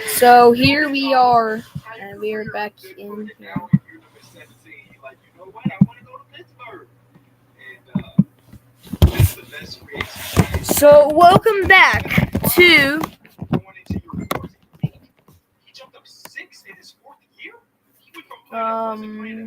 So here we are, and we are back in here. So welcome back to um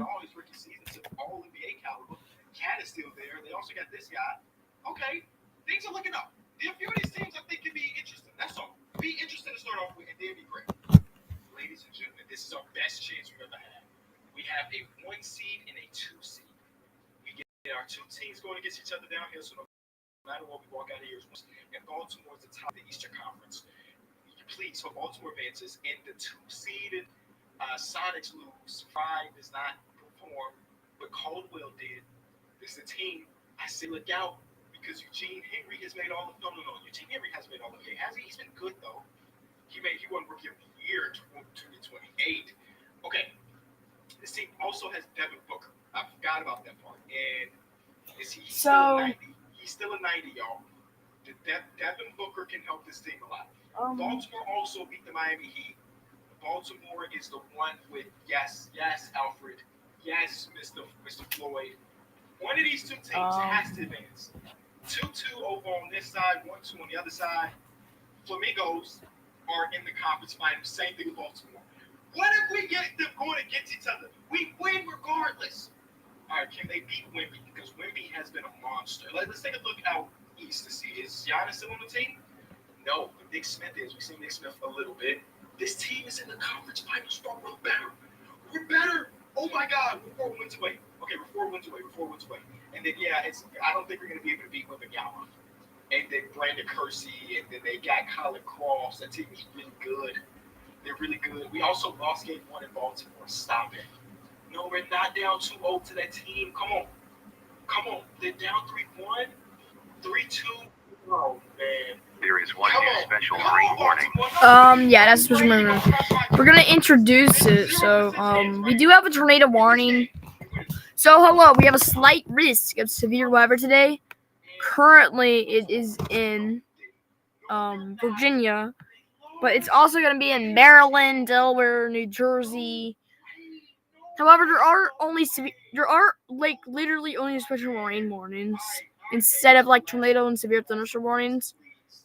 so um um yeah, that's what we're gonna introduce it. So we do have a tornado warning. So hello, we have a slight risk of severe weather today. Currently, it is in Virginia, but it's also going to be in Maryland, Delaware, New Jersey. However, there are like literally only special rain warnings instead of like tornado and severe thunderstorm warnings.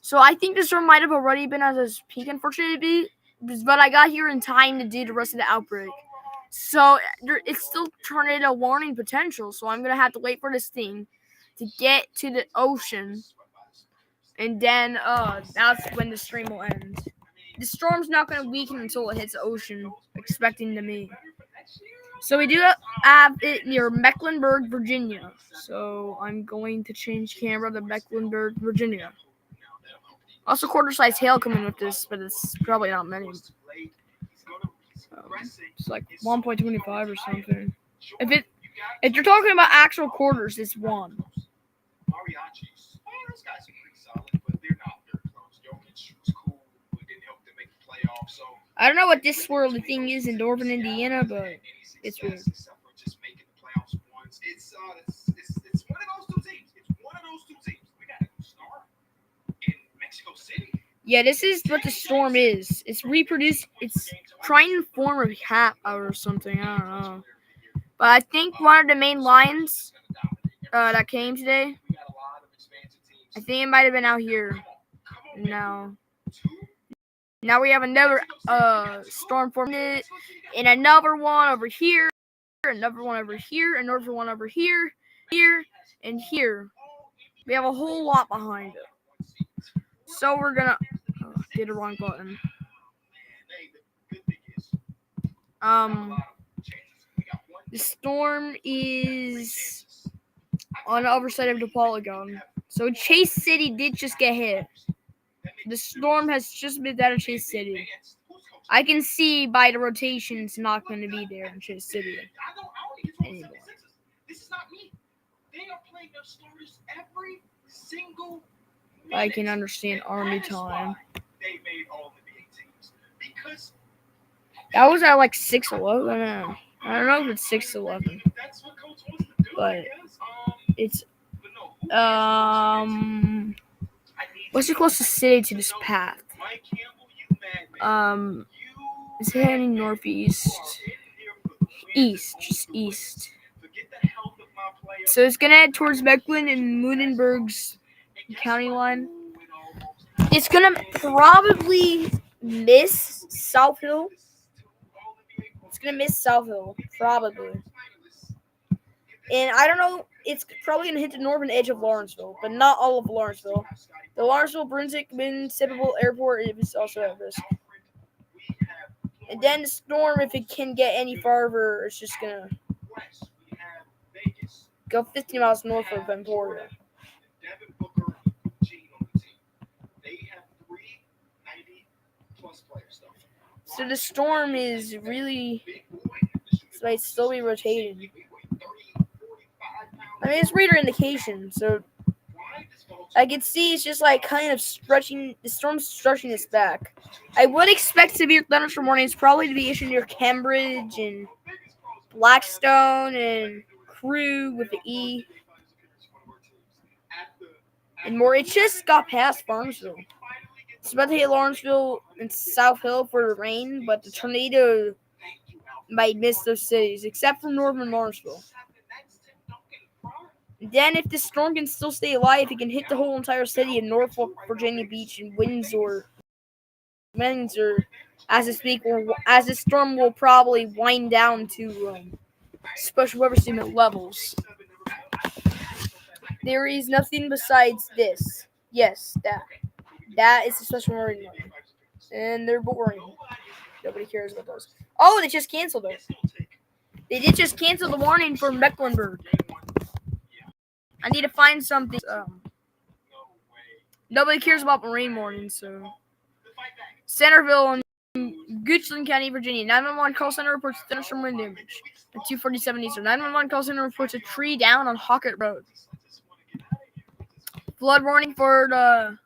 So I think the storm might have already been at its peak, unfortunately, but I got here in time to do the rest of the outbreak. So it's still tornado warning potential. So I'm gonna have to wait for this thing to get to the ocean, and then that's when the stream will end. The storm's not gonna weaken until it hits the ocean, expecting to me. So we do have it near Mecklenburg, Virginia. So I'm going to change camera to Mecklenburg, Virginia. Also, quarter-size hail coming with this, but it's probably not many. It's like 1.25 or something. If you're talking about actual quarters, it's 1. I don't know what this swirly thing is in Dorvan, Indiana, but it's weird. Yeah, this is what the storm is. It's reproduced. It's trying to form a hat out or something. I don't know. But I think one of the main lines that came today, I think it might have been out here. Now we have another storm forming, and another one over here, another one over here, another one over here, and here. We have a whole lot behind it. So we're gonna did the wrong button. The storm is on the other side of the polygon. So Chase City did just get hit. The storm has just been out of Chase City. I can see by the rotation it's not going to be there in Chase City anymore. I can understand Army time. That was at like 6:11. I don't know if it's 6:11, but it's What's the closest city to this path? It's heading northeast. Just east. So it's gonna head towards Mecklen and Lunenburg's county line. It's gonna probably miss South Hill. Probably. And I don't know, it's probably gonna hit the northern edge of Lawrenceville, but not all of Lawrenceville. The Lawrenceville-Brunswick-Municipal Airport is also at risk. And then the storm, if it can get any farther, it's just gonna go 50 miles north of Emporia. So the storm is really, it's like slowly rotating. I mean, it's radar indication, so I can see it's just like kind of stretching. The storm's stretching its back. I would expect severe thunderstorm warnings probably to be issued near Cambridge and Blackstone and Crewe with the E and more. It just got past Farmsville. It's about to hit Lawrenceville and South Hill for the rain, but the tornado might miss those cities, except for northern Lawrenceville. Then, if this storm can still stay alive, it can hit the whole entire city of Norfolk, Virginia Beach, and Windsor, as this storm will probably wind down to special weather statement levels. There is nothing besides this. Yes, that is the special weather warning, and they're boring. Nobody cares about those. Oh, they just canceled it. They did just cancel the warning for Mecklenburg. I need to find something. Nobody cares about marine warnings, so. Centerville in Goochland County, Virginia. 911 call center reports thunderstorm wind damage at 2:47 Eastern. 911 call center reports a tree down on Hockett Road. Flood warning for the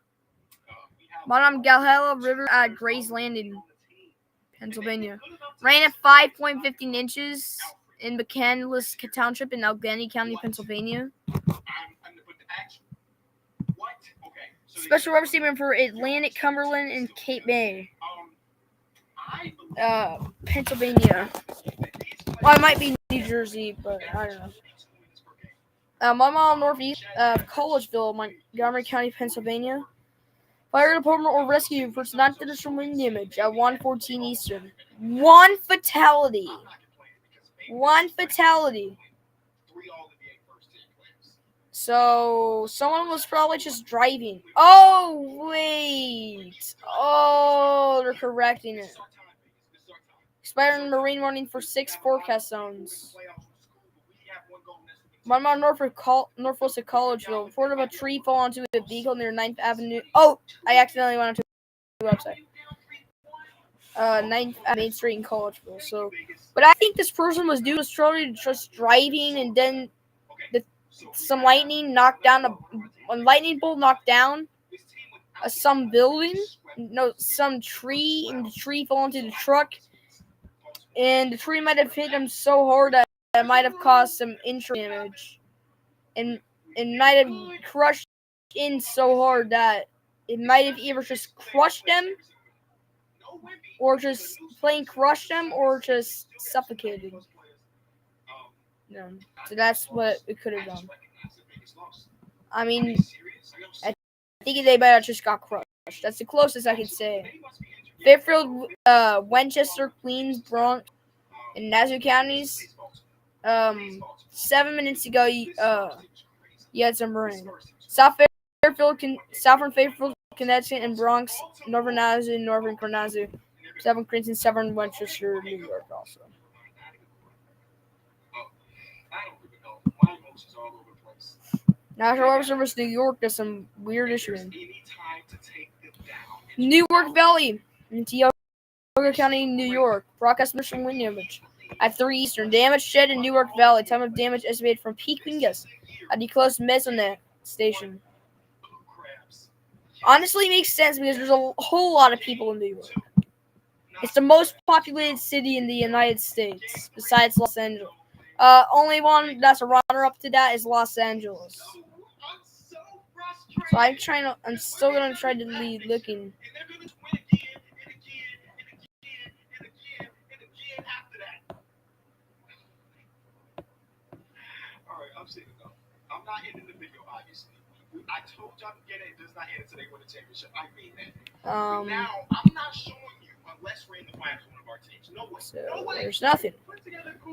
Monongahela River at Gray's Landing, Pennsylvania. Rain at 5.15 inches in McCandless Township in Allegheny County, Pennsylvania. Special weather statement for Atlantic, Cumberland, and Cape May, Pennsylvania. Well, it might be New Jersey, but I don't know. 1 mile northeast of Collegeville, Montgomery County, Pennsylvania. Fire department or rescue reports non-thunderstorm wind damage at 1:14 Eastern. One fatality. So, someone was probably just driving. Oh, wait. Oh, they're correcting it. Expiring marine warning for 6 forecast zones. 1 mile northwest of Collegeville. Report of a tree fall onto a vehicle near 9th Avenue. Oh, I accidentally went onto the website. 9th Main Street in Collegeville. So, but I think this person was probably just driving, and then some lightning knocked down a lightning bolt knocked down some building, some tree, and the tree fell into the truck, and the tree might have hit him so hard that it might have caused some injury damage, and it might have crushed in so hard that it might have either just crushed them, or just plain crushed them, or just suffocated. No. So that's what it could have done. I mean, I think they might have just got crushed. That's the closest I could say. Fairfield, Winchester, Queens, Bronx, and Nassau counties. 7 minutes ago, you had some rain. Southern Fairfield, Connecticut, and Bronx, Northern Nassau, Northern Nassau, Southern Queens, and Southern Winchester, New York also. National Weather Service New York does some weird issuing. Newark Valley in Tioga County, New York. Broadcast mission wind damage at 3 Eastern. Damage shed in Newark Valley. Time of damage estimated from peak wind gusts at the close Mesonet station. Honestly, makes sense because there's a whole lot of people in New York. It's the most populated city in the United States, besides Los Angeles. Only one that's a runner-up to that is Los Angeles. So I'm still gonna try to lead looking. I'm not ending the video, obviously. I told y'all to get it. It does not end until they win the championship. I mean that. Now, I'm not showing you unless we're in the finals with one of our teams. No way. So No way. there's nothing.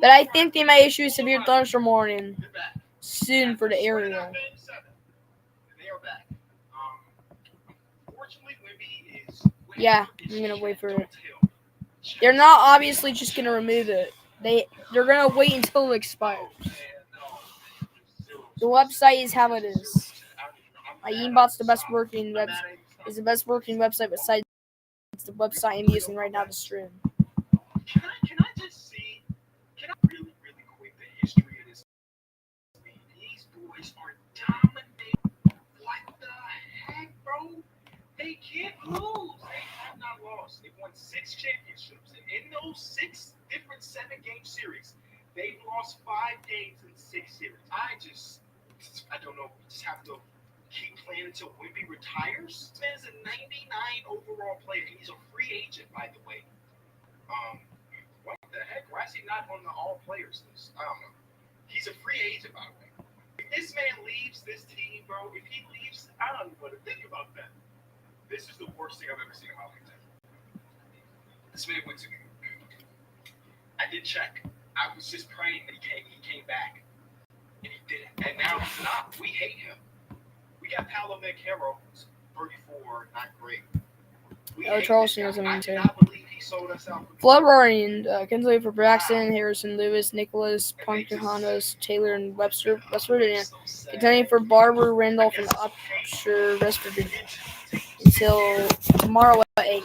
But I think they might issue severe thunderstorm warning soon for the area. They are back. Fortunately, Wimby is. Yeah, I'm gonna wait for it. They're not obviously just gonna remove it. They're gonna wait until it expires. The website is how it is. Aimbot's the best working website besides the website I'm using right now to stream. Can I just see? Can I really quick the history of this league? These boys are dominating. What the heck, bro? They can't lose. They have not lost. They've won 6 championships, and in those 6 different 7-game series, they've lost 5 games in 6 series. I don't know. We just have to keep playing until Wimby retires. This man is a 99 overall player. He's a free agent, by the way. What the heck? Why is he not on the all players list? I don't know. He's a free agent, by the way. If this man leaves this team, bro, if he leaves, I don't even want to think about that. This is the worst thing I've ever seen in my lifetime. This man went to me. I did check. I was just praying that he came back. And he didn't. And now he's not. We hate him. We got Paolo Mancaro, 34, not great. Charleston was I too. cannot believe he sold us out. Flood roaring. Kinsley for Braxton, Harrison, Lewis, Nicholas, Poncajanos, Taylor, and West Virginia. Contending for Barber, Randolph, and Upshur, West Virginia. Until tomorrow at 8.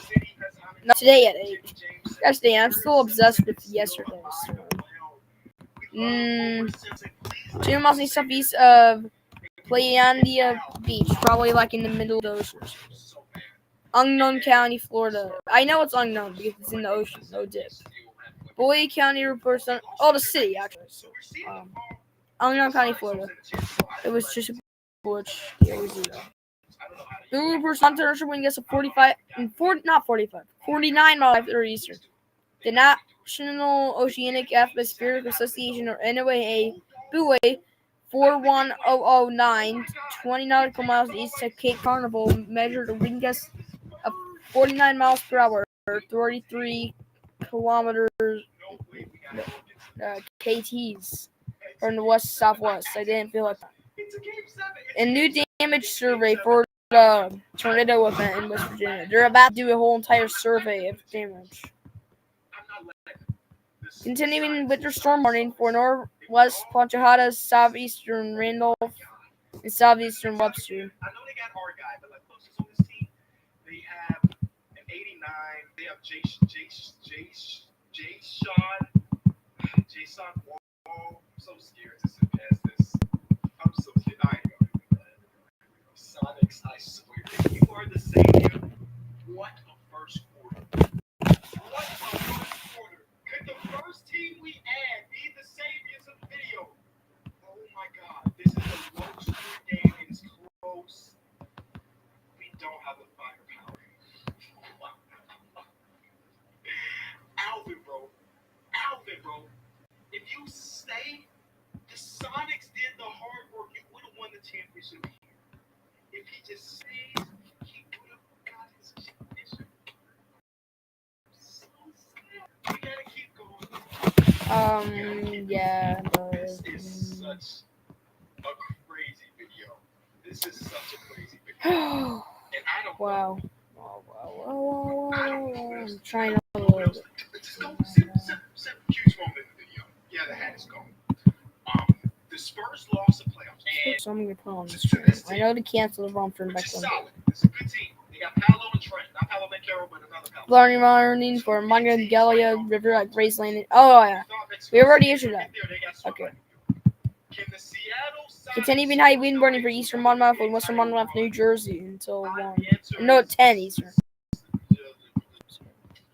Not today at 8. Yesterday, I'm still obsessed with yesterday's. 2 miles southeast of Playandia Beach, probably like in the middle of the ocean. Unknown County, Florida. I know it's unknown because it's in the ocean, no dip. Bowie County reports on the city actually. Unknown County, Florida. It was just a butch. Yeah, it was 0. The reports on Thursday wind gets a 49 miles after Eastern. The National Oceanic Atmospheric Association, or NOAA, buoy 41009, 20 nautical miles east of Cape Carnival, measured a wind gust of 49 miles per hour, 33 kilometers KTs from the west-southwest. I didn't feel like that. A new damage survey for the tornado event in West Virginia. They're about to do a whole entire survey of damage. Continuing winter storm warning for northwest Ponchahada, southeastern Randolph, and southeastern Webster. I know they got our guy, but like closest on this team, they have an 89. They have Jason Wall. I'm so scared to sit past this. I'm so scared. I ain't gonna do that. Sonics, I swear, if you are the savior, what a first quarter. What a first quarter. Could the first team we add be the saviors of the video? Oh my God, this is a low scoring game. It is close. We don't have the firepower. Alvin, bro. If you stay, the Sonics did the hard work. You would have won the championship here. If he just stays, he would have got his championship. So sad. We gotta keep going. Yeah. This is such a crazy video. And I don't Wow. know. I'm trying to load it. Just go huge moment in the video. Yeah, the hat is gone. The Spurs lost the playoffs. So I'm gonna put on the screen. I know to cancel the Romford back then. Solid. It's a good team. They got Paolo and Trent. Not Paolo Mancaro, but another Paolo. Learning for Manga Gallia River at Grace Lane. Oh yeah. We already issued that. Okay. Continuing high wind warning for eastern Monmouth and western Monmouth, New Jersey until 1. No, 10 eastern.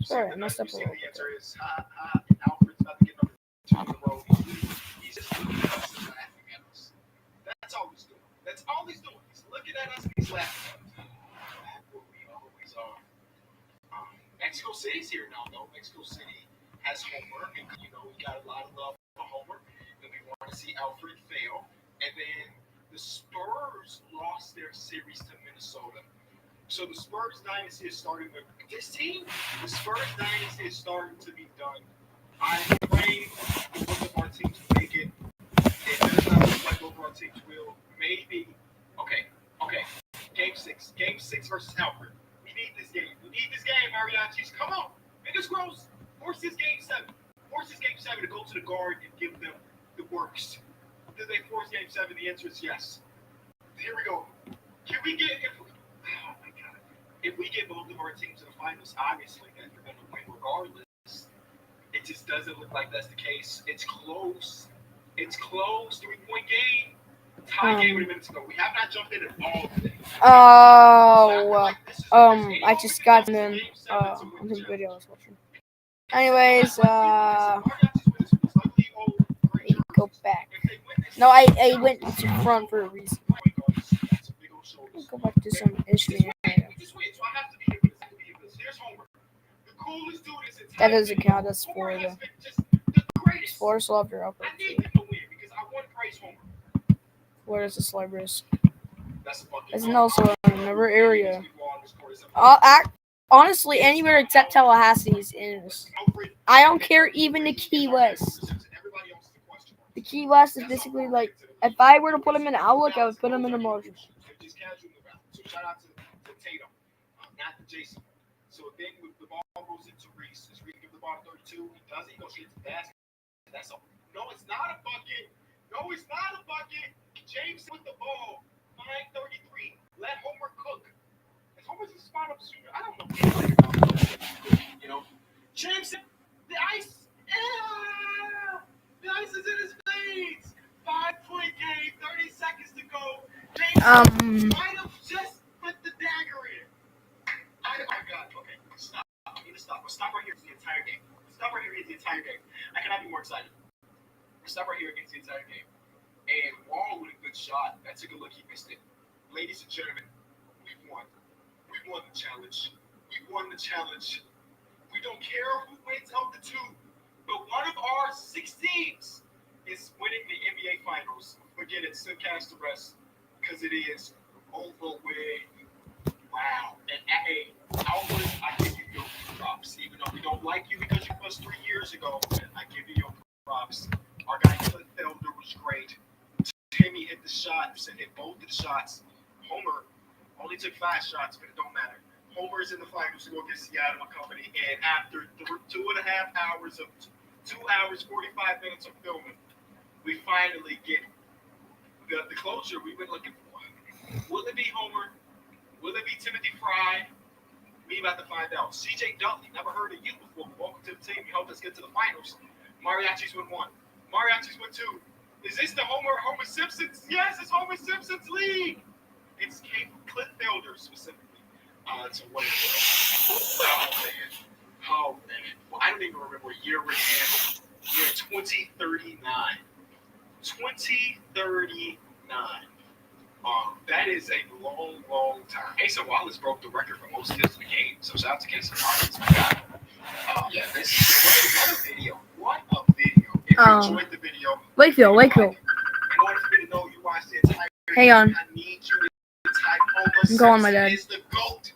Sorry, I messed up a little bit. That's all he's doing. That's all he's doing. He's looking at us, he's laughing. We always are. Mexico City's here now, though. Mexico City has Homer, and we got a lot of love for Homer, and we want to see Alfred fail. And then the Spurs lost their series to Minnesota. So the Spurs dynasty is starting to this team. The Spurs dynasty is starting to be done. I'm praying for both of our teams to make it. It does not look like both of our teams will. Maybe. Okay. Game six versus Alfred. We need this game. We need this game, Mariachis. Come on. Biggest gross. Force this game seven. Force this game seven to go to the guard and give them the works. Did they force game seven? The answer is yes. Here we go. Can we get oh my god. If we get both of our teams in the finals, obviously then you're gonna win regardless. It just doesn't look like that's the case. It's close. It's close. 3-point game. Tie game with a minute to go. We have not jumped in at all today. I just got them the video I was watching. Anyways, go back. No, I went to front for a reason. Go back to some history. That doesn't count. That's for the Florida Slaughter Outbreak. Florida's a Slybris. That's also another area. Honestly, anywhere except Tallahassee is. I don't care even the Key West. The Key West is basically like, if I were to put them in Outlook, I would put them in emoji. Shout out to Tatum, not to Jason. So then the ball goes into Reese. Is Reese give the ball to 32? He does it. He goes straight to the basket. That's a no. It's not a bucket. No, it's not a bucket. James with the ball. 9:33. Let Homer cook. Is Homer's a spot up shooter? I don't know. James, the ice. The ice is in his veins. 5-point game. 30 seconds to go. James might have just put the dagger in. Oh my god. Okay, stop. I need to stop. We'll stop right here for the entire game. Stop right here against the entire game. I cannot be more excited. We'll stop right here against the entire game. And Wall with a good shot. That took a look. He missed it. Ladies and gentlemen, we won. We won the challenge. We won the challenge. We don't care who wins of the two, but one of our 6 teams is winning the NBA Finals. Forget it. Still cast the rest, because it is over with. Wow. And Albert, I give you your props. Even though we don't like you because you was 3 years ago, I give you your props. Our guy Clint Felder was great. Timmy hit the shot, hit both of the shots. Homer only took 5 shots, but it don't matter. Homer is in the finals to go against Seattle and company, and after 2.5 hours of 2 hours 45 minutes of filming, we finally get the closure we've been looking for. Will it be Homer? Will it be Timothy Fry? We about to find out. CJ Dudley, never heard of you before. Welcome to the team. You helped us get to the finals. Mariachis win 1. Mariachis win 2. Is this the Homer Simpsons? Yes, it's Homer Simpson's league. It's Clint Felder specifically. To win it. Oh man. Well, I don't even remember what year we're in. Year 2039. 2039. That is a long, long time. Asa Wallace broke the record for most hits in the game. So shout out to Asa Wallace. My God. Yeah, this is what a video. What a video. If you enjoyed the video, Wakefield. In order for me to know you watched the entire video, Hang on. I need you to type Homer Go on, my dad. Simpson is the GOAT.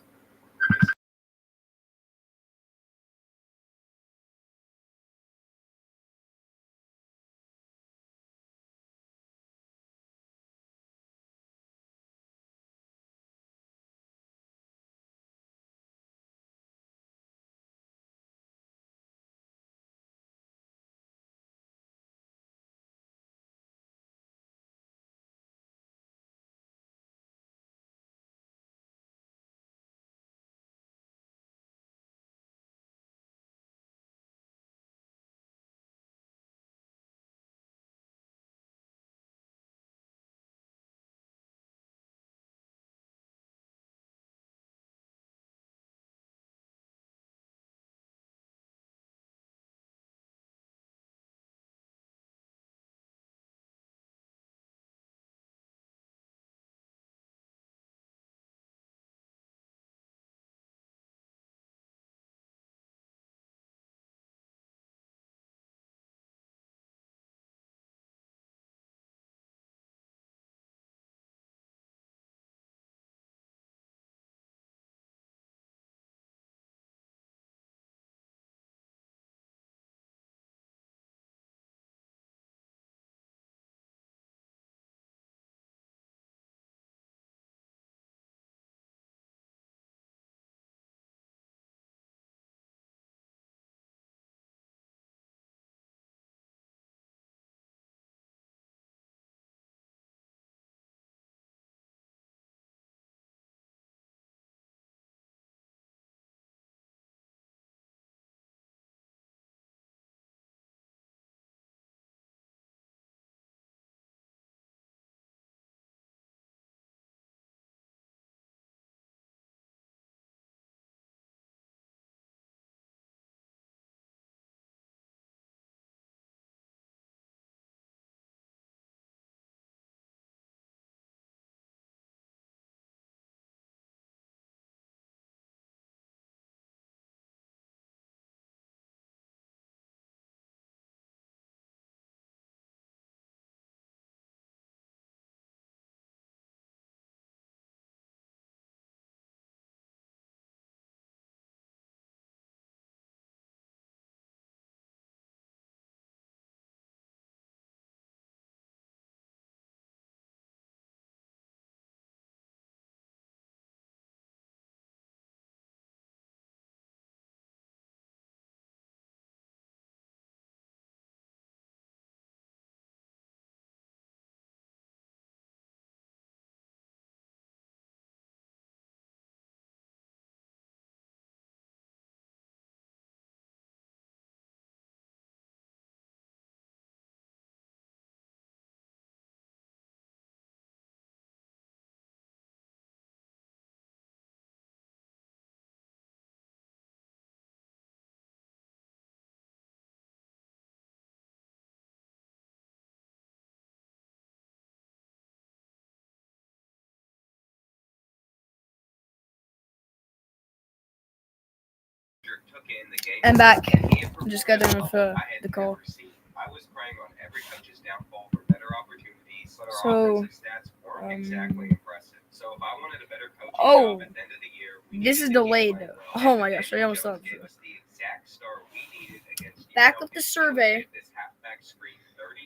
took in the game. I'm back. He had Just got done with performed I had the call. never seen. I was preying on every coach's downfall for better opportunities, so their So, offensive stats weren't exactly impressive. So if I wanted a better coaching Oh, job at the end of the year, this is delayed though. Oh my gosh, I almost thought. gave us the exact star we needed against Back with the survey.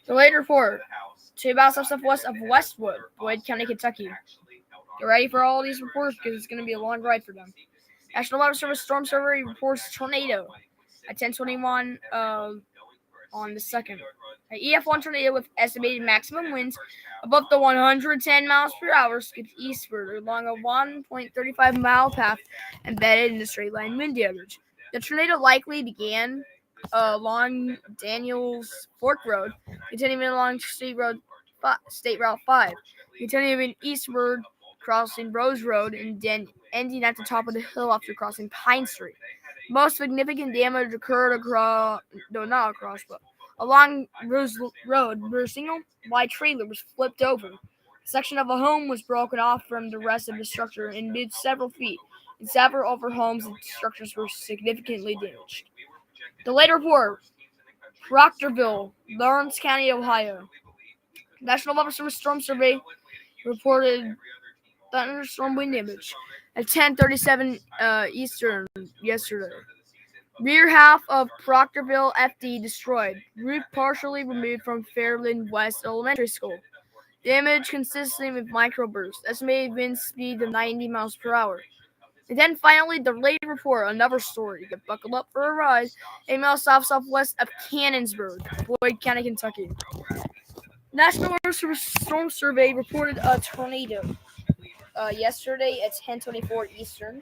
The late report. 2 miles southwest of Westwood, Boyd County, Kentucky. Get ready for all these reports because it's going to be a long ride for them. National Weather Service Storm Survey reports tornado at 10:21 on the 2nd. An EF1 tornado with estimated maximum winds above the 110 miles per hour skipped eastward along a 1.35 mile path embedded in the straight line wind damage. The tornado likely began along Daniels Fork Road, continuing along State Route 5, continuing eastward, crossing Rose Road, and then ending at the top of the hill after crossing Pine Street. Most significant damage occurred along Rose Road, where a single wide trailer was flipped over. A section of a home was broken off from the rest of the structure and moved several feet. In several other homes and structures were significantly damaged. The later report, Proctorville, Lawrence County, Ohio. National Weather Service Storm Survey reported thunderstorm wind damage at 10:37 Eastern yesterday. Rear half of Proctorville FD destroyed. Roof partially removed from Fairland West Elementary School. Damage consistent with microbursts. Estimated wind speed of 90 miles per hour. And then finally, the late report, another story. Get buckled up for a ride. 8 miles southwest of Cannonsburg, Boyd County, Kentucky. National Weather Service Storm Survey reported a tornado yesterday at 10:24 Eastern.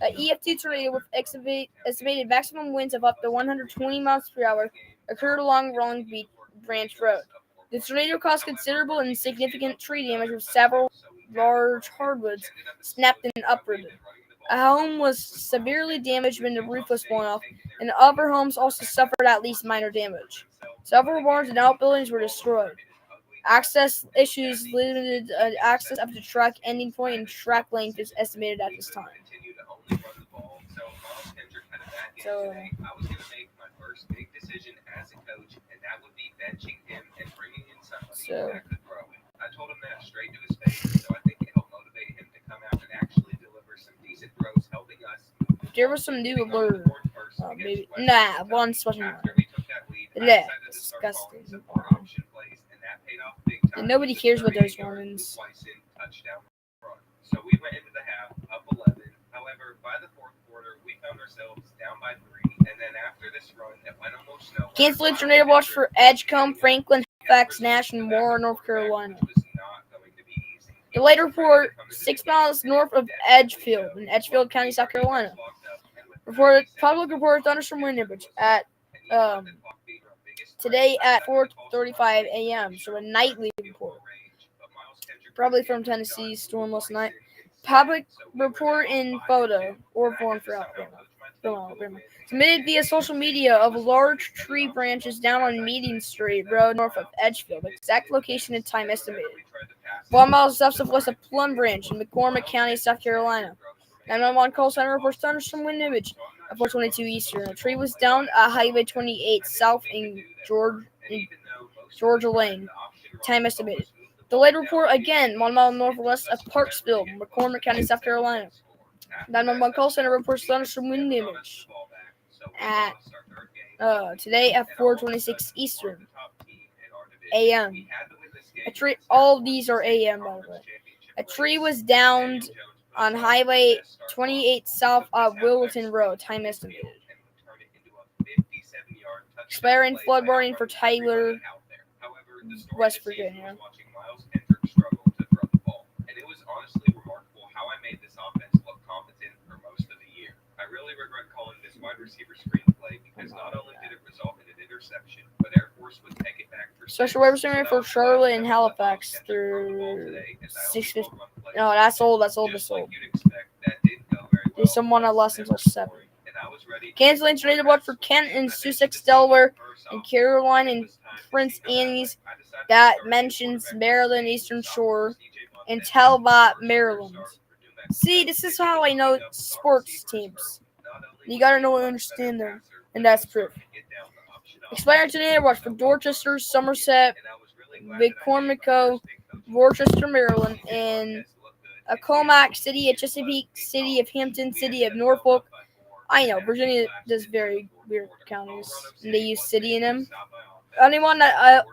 An EF2 tornado with estimated maximum winds of up to 120 miles per hour occurred along Rolling Branch Road. The tornado caused considerable and significant tree damage, with several large hardwoods snapped and uprooted. A home was severely damaged when the roof was blown off, and other homes also suffered at least minor damage. Several barns and outbuildings were destroyed. Access issues limited access up to track ending point, and track length is estimated at this time. So, I was going to make my first big decision as a coach, and that would be benching him and bringing in somebody that could throw it. I told him that straight to his face, so I think it helped motivate him to come out and actually deliver some decent throws, helping us. There was some new alert. Maybe one special. After we took that lead, Disgusting. And nobody cares what those warnings. So we went into the half up 11. However, by the fourth quarter, we found ourselves down by 3. And then after this run that went almost nowhere, Canceled tornado watch for Edgecombe, Franklin, Halifax, Nash, and Moore, North Carolina. The late report, 6 miles north of Edgefield in Edgefield County, South Carolina. Public report thunderstorm wind damage at today at 4:35 a.m. So a nightly report, probably from Tennessee, storm last night. Public report in photo or form for Alabama. Submitted via social media of large tree branches down on Meeting Street Road north of Edgefield. Exact location and time estimated. 1 mile southwest of Plum Branch in McCormick County, South Carolina. 911 call center reports thunderstorm wind damage at 4:22 Eastern. A tree was downed at Highway 28 south in Georgia Lane. Time estimated. The late report again, 1 mile northwest of Parksville, McCormick County, South Carolina. 911 call center reports thunderstorm wind damage at today at 4:26 Eastern a.m. A tree. All these are a.m. by the way. A tree was downed on Highway 28 south of Wilton Road. Time estimated. Expiring flood warning for Tyler, West Virginia. And it was honestly remarkable how I made this offense look competent for most of the year. I really regret calling this wide receiver screenplay because not only did it result in an interception, but Air Force would take it back for Special weather center for Charlotte and Halifax through 6:50. No, that's old. That's old. There's someone at less until 7. Canceling tornado watch for Kent and Sussex, Delaware, and Caroline and Prince Anne's. That mentions Maryland, Eastern Shore, and Talbot, Maryland. See, this is how I know sports teams. You gotta know and understand them, and that's proof. Expired today, watch for Dorchester, Somerset, Vicormico, Worcester, Maryland, and Comac, City of Chesapeake, City of Hampton, City of Norfolk. I know, Virginia does very weird counties, and they use city in them. Anyone that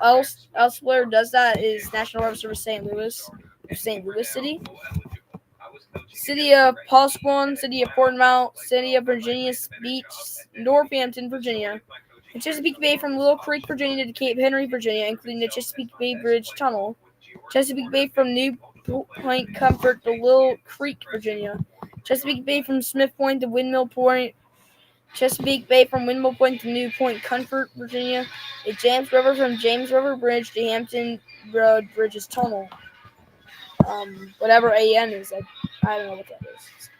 elsewhere does that is National Weather Service St. Louis City. City of Posquan, City of Portsmouth, City of Virginia Beach, Northampton, Virginia. And Chesapeake Bay from Little Creek, Virginia to Cape Henry, Virginia, including the Chesapeake Bay Bridge Tunnel. Chesapeake Bay from New Point Comfort to Little Creek, Virginia. Chesapeake Bay from Smith Point to Windmill Point. Chesapeake Bay from Windmill Point to New Point Comfort, Virginia. A James River from James River Bridge to Hampton Road Bridges Tunnel. Whatever AN is, I don't know what that is.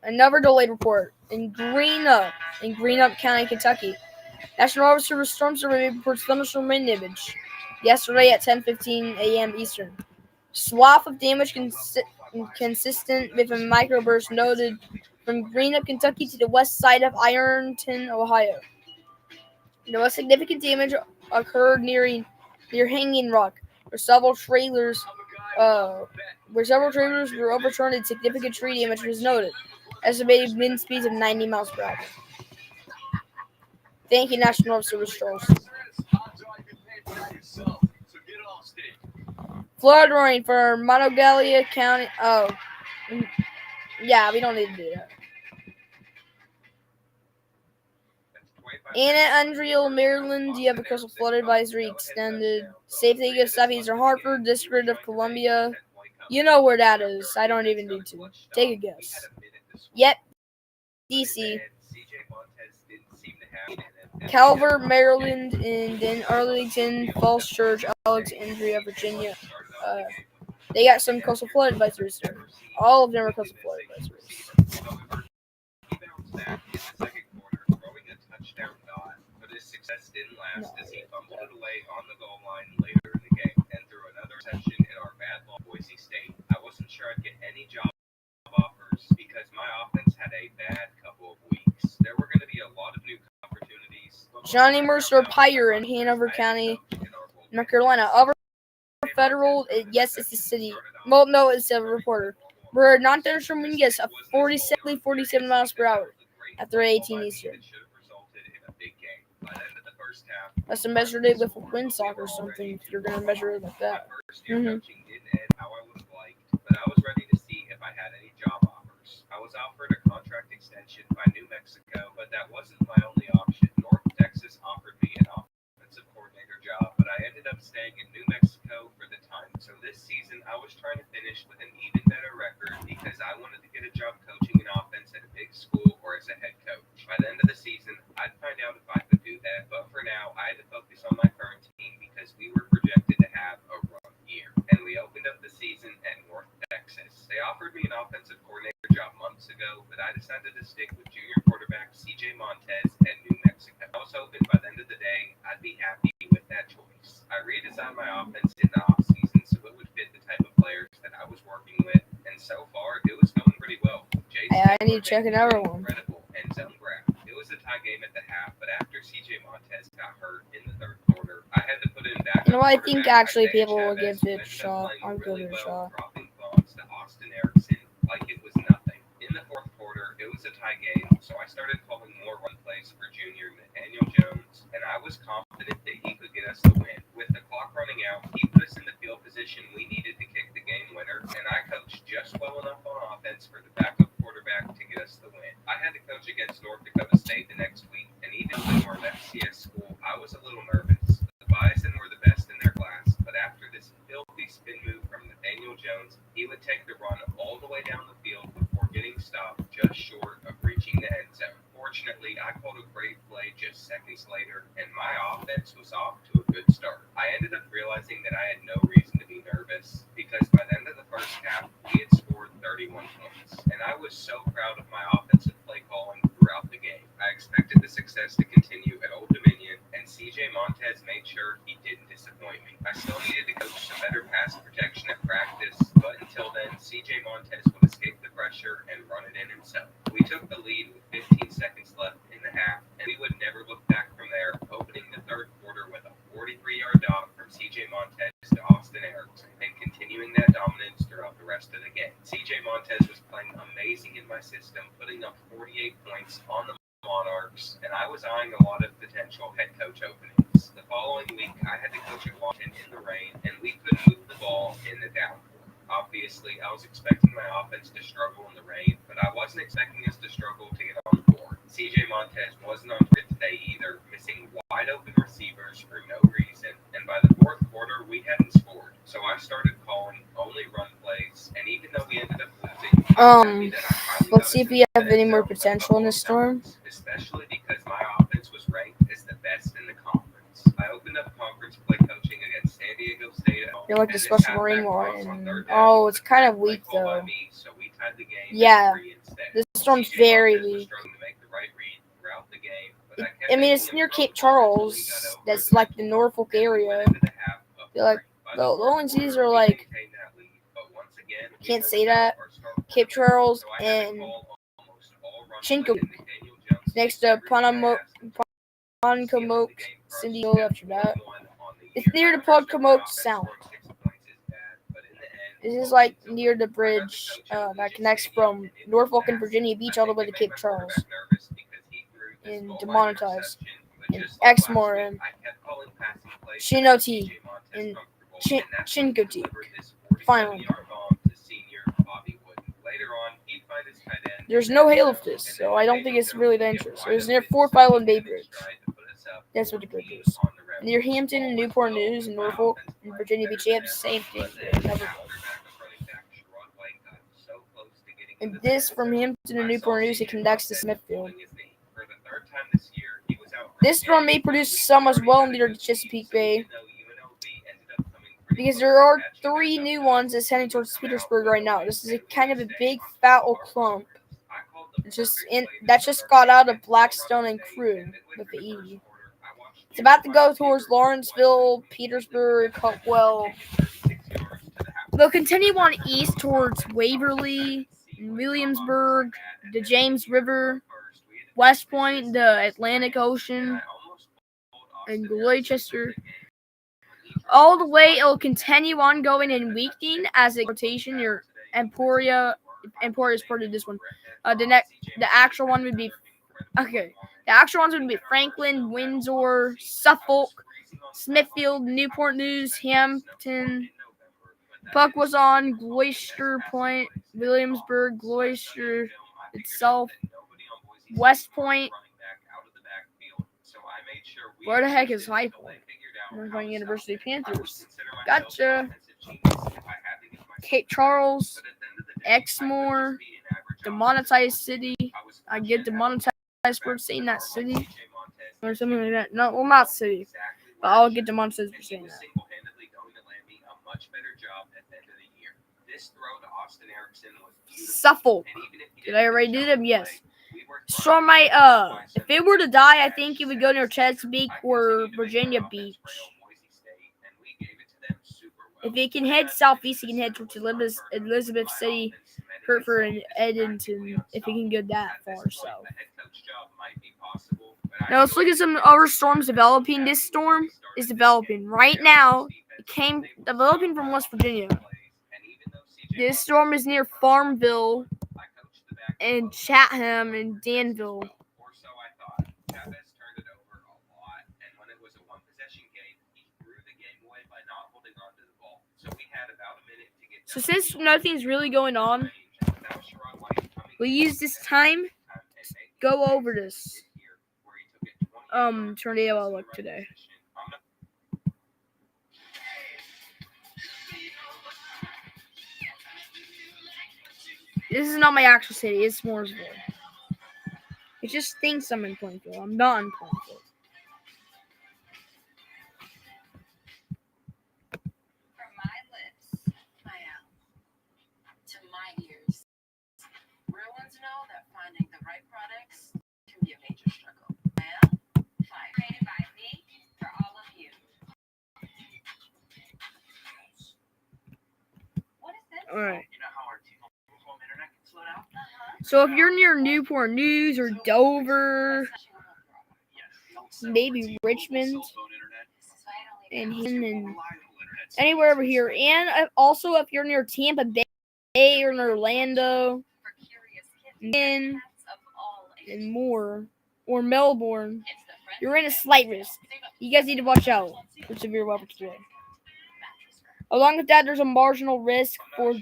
Another delayed report in Greenup County, Kentucky. National Weather Service Storm Survey reports thunderstorm wind image yesterday at 10:15 a.m. Eastern. Swath of damage consistent with a microburst noted from Greenup, Kentucky to the west side of Ironton, Ohio. The most significant damage occurred near Hanging Rock, where several trailers were overturned and significant tree damage was noted. Estimated wind speeds of 90 miles per hour. Thank you, National Weather Service trolls. Flood warning for Monongalia County. Oh, yeah, we don't need to do that. Anna, Unreal, Maryland, do you have a coastal flood advisory extended? Safe to go southeastern Hartford, District of Columbia. You know where that is. I don't even need to. Take a guess. Yep, DC. Calvert, Maryland, and then Arlington, Falls Church, Alexandria, Virginia. They got some coastal flood advisories there. All of them are coastal flood advisories. Success didn't last as he fumbled it away on the goal line later in the game and threw another interception in our bad luck Boise State. I wasn't sure I'd get any job offers because my offense had a bad couple of weeks. There were going to be a lot of new opportunities. Johnny Mercer Pyre in Hanover County, North Carolina. Over federal, yes, it's the city. Well, no, it's a reporter. We're not there from yes, a 47 miles per hour after 18 Eastern. That's to measure it with a windsock or something if you're going to measure it like that. Coaching didn't end how I would have liked, but I was ready to see if I had any job offers. I was offered a contract extension by New Mexico, but that wasn't my only option. North Texas offered me an offensive coordinator job, but I ended up staying in New Mexico for the time. So this season, I was trying to finish with an even better record because I wanted to get a job coaching an offense at a big school or as a head coach. By the end of the season, I'd find out if I could do that, but for now, I had to focus on my current team because we were projected to have a rough year. And we opened up the season at North Texas. They offered me an offensive coordinator job months ago, but I decided to stick with junior quarterback CJ Montez at New Mexico. I was hoping by the end of the day, I'd be happy with that choice. I redesigned my offense in the offseason so it would fit the type of players that I was working with, and so far, it was going pretty well. I need to check another one. Incredible and zone grab. It was a tie game at the half, but after CJ Montez got hurt in the third quarter, I had to put in back. You know, I think actually people will give it a shot. I'll give it a shot. Dropping bombs to Austin Erickson like it was nothing. In the fourth quarter, it was a tie game, so I started calling more run plays for junior Nathaniel Jones, and I was confident that he could get us the win. With the clock running out, he put us in the field position we needed to kick the game winner, and I coached just well enough on offense for the backup quarterback to get us the win. I had to coach against North Dakota State the next week, and even though our FCS school, I was a little nervous. The Bison were the best in their class, but after this filthy spin move from Nathaniel Jones, he would take the run all the way down the field before getting stopped just short of reaching the end zone. Fortunately, I called a great play just seconds later, and my offense was off to a good start. I ended up realizing that I had no reason to be nervous because by the end of the first half, we had scored 31 points, and I was so proud of my offensive play calling throughout the game. I expected the success to continue at Old Dominion, and CJ Montez made sure he didn't disappoint me. I still needed to coach some better pass protection at practice, but until then, CJ CJ Montez would escape the pressure and run it in himself. We took the lead with 15 seconds left in the half, and we would never look back from there, opening the third quarter with a 43-yard dog from CJ Montez to Austin Erickson, and continuing that dominance throughout the rest of the game. CJ Montez was playing amazing in my system, putting up 48 points on the Monarchs, and I was eyeing a lot of potential head coach openings. The following week, I had to coach at Washington in the rain, and we couldn't move the ball in the downpour. Obviously, I was expecting my offense to struggle in the rain, but I wasn't expecting us to struggle to get on the board. CJ Montez wasn't on fit today either, missing wide open receivers for no reason, and by the fourth quarter, we hadn't scored. So I started calling only run plays, and even though we ended up losing, let's see if we have any more potential in this storm. Especially because my offense was ranked as the best in the conference. I opened up conference play coaching against San Diego State. You're like the special marine one. Oh, it's kind of weak though. Yeah, this storm's very weak. I mean, it's near Cape Charles. That's like the Norfolk area. Like the only cities are like, can't say that, Cape Charles and Chincoteague. Next to Ponocomoke City after that. It's near the Ponocomoke Sound. This is like near the bridge that connects from Norfolk and Virginia Beach all the way to Cape Charles. And Demonetized. And Exmoor and Chincoteague and Chincoteague. Finally. There's no hail of this, so I don't think it's really dangerous. It was near Fort Island Bay Bridge. That's what the bridge is. Near Hampton and Newport News and Norfolk and Virginia Beach, they have the same thing. And this from Hampton and Newport News, it connects to Smithfield. This storm may produce some as well near the Chesapeake Bay, because there are 3 new ones that's heading towards Petersburg right now. This is a kind of a big fat old clump. That just got out of Blackstone and Crew with the E. It's about to go towards Lawrenceville, Petersburg, Hopewell. They'll continue on east towards Waverly, Williamsburg, the James River, West Point, the Atlantic Ocean, and Gloucester. All the way, it'll continue on going and weakening as a rotation near Emporia. Emporia is part of this one. The actual one would be The actual ones would be Franklin, Windsor, Suffolk, Smithfield, Newport News, Hampton, Puckwazon, Gloucester Point, Williamsburg, Gloucester itself, West Point. Where the heck is High Point? North Point University Panthers. Gotcha. Cape Charles, Exmoor, Demonetized City. I get demonetized for saying that city or something like that. No, well, not city, but I'll get demonetized for saying that. Suffolk. Did I already do them? Yes. So if it were to die, I think it would go near Chesapeake or Virginia Beach. If it can head southeast, it can head towards Elizabeth City, Hertford, and Edenton. If it can go that far south. Now let's look at some other storms developing. This storm is developing right now. It came developing from West Virginia. This storm is near Farmville and Chatham and Danville. So since nothing's really going on, we use this time to go over this tornado outlook today. This is not my actual city, it's Mooresville. It just thinks I'm in Plainfield. I'm not in Plainfield. From my lips, to my ears. Real ones know that finding the right products can be a major struggle. Created by me for all of you. What is this? Alright. So if you're near Newport News or Dover, maybe Richmond, and anywhere over here, and also if you're near Tampa Bay or in Orlando, and more, or Melbourne, you're in a slight risk. You guys need to watch out for severe weather today. Along with that, there's a marginal risk for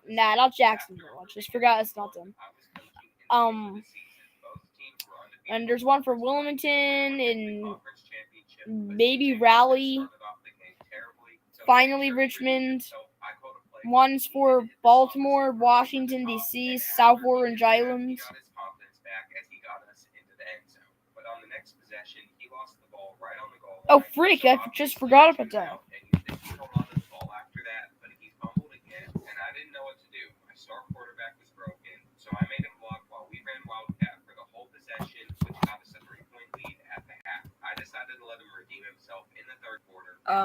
not Jacksonville. I just forgot it's not them. And there's one for Wilmington and maybe Raleigh. Finally, Richmond. One's for Baltimore, Washington, D.C., South Orange Islands. Oh, freak, I just forgot about that.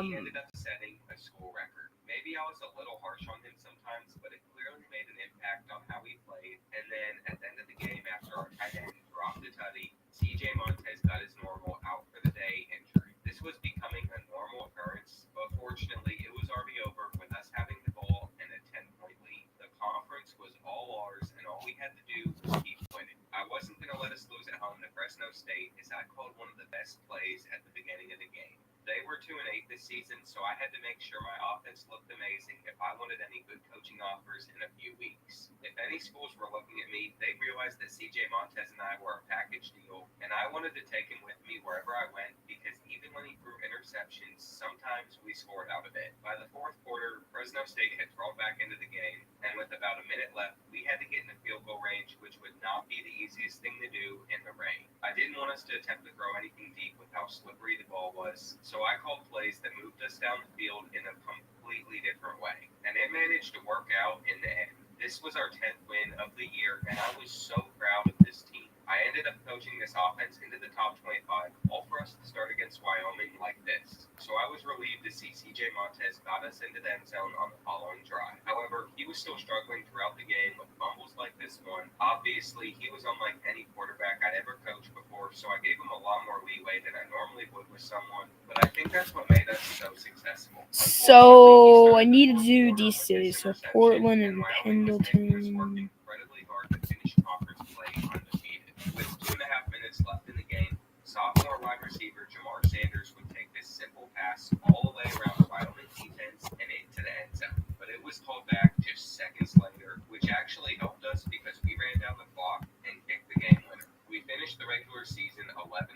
He ended up setting a school record. Maybe I was a little harsh on him sometimes, but it clearly made an impact on how he played. And then at the end of the game, after our tight end dropped the tutty, CJ Montez got his normal out for the day injury. This was becoming a normal occurrence, but fortunately, it was already over with us having the ball and a 10-point lead. The conference was all ours, and all we had to do was keep winning. I wasn't going to let us lose at home to Fresno State, as I called one of the best plays at the beginning of the game. They were 2-8 this season, so I had to make sure my offense looked amazing if I wanted any good coaching offers in a few weeks. If any schools were looking at me, they realized that CJ Montez and I were a package deal, and I wanted to take him with me wherever I went because even when he threw interceptions, sometimes we scored out of it. By the fourth quarter, Fresno State had crawled back into the game, and with about a minute left, we had to get in the field goal range, which would not be the easiest thing to do in the rain. I didn't want us to attempt to throw anything deep with how slippery the ball was, so I called plays that moved us down the field in a completely different way, and it managed to work out in the end. This was our 10th win of the year, and I was so proud of this team. I ended up coaching this offense into the top 25, all for us to start against Wyoming like this. So I was relieved to see CJ Montez got us into the end zone on the following drive. However, he was still struggling throughout the game with fumbles like this one. Obviously, he was unlike any quarterback I'd ever coached before, so I gave him a lot more leeway than I normally would with someone, but I think that's what made us so successful. So I need to do these cities, so Portland and Pendleton. Incredibly hard to finish conference play undefeated. With 2.5 minutes left in the game, sophomore wide receiver Jamar Sanders would take this simple pass all the way around the Wyoming defense and into the end zone. But it was called back just seconds later, which actually helped us because we ran down the clock and kicked the game winner. We finished the regular season 11-1,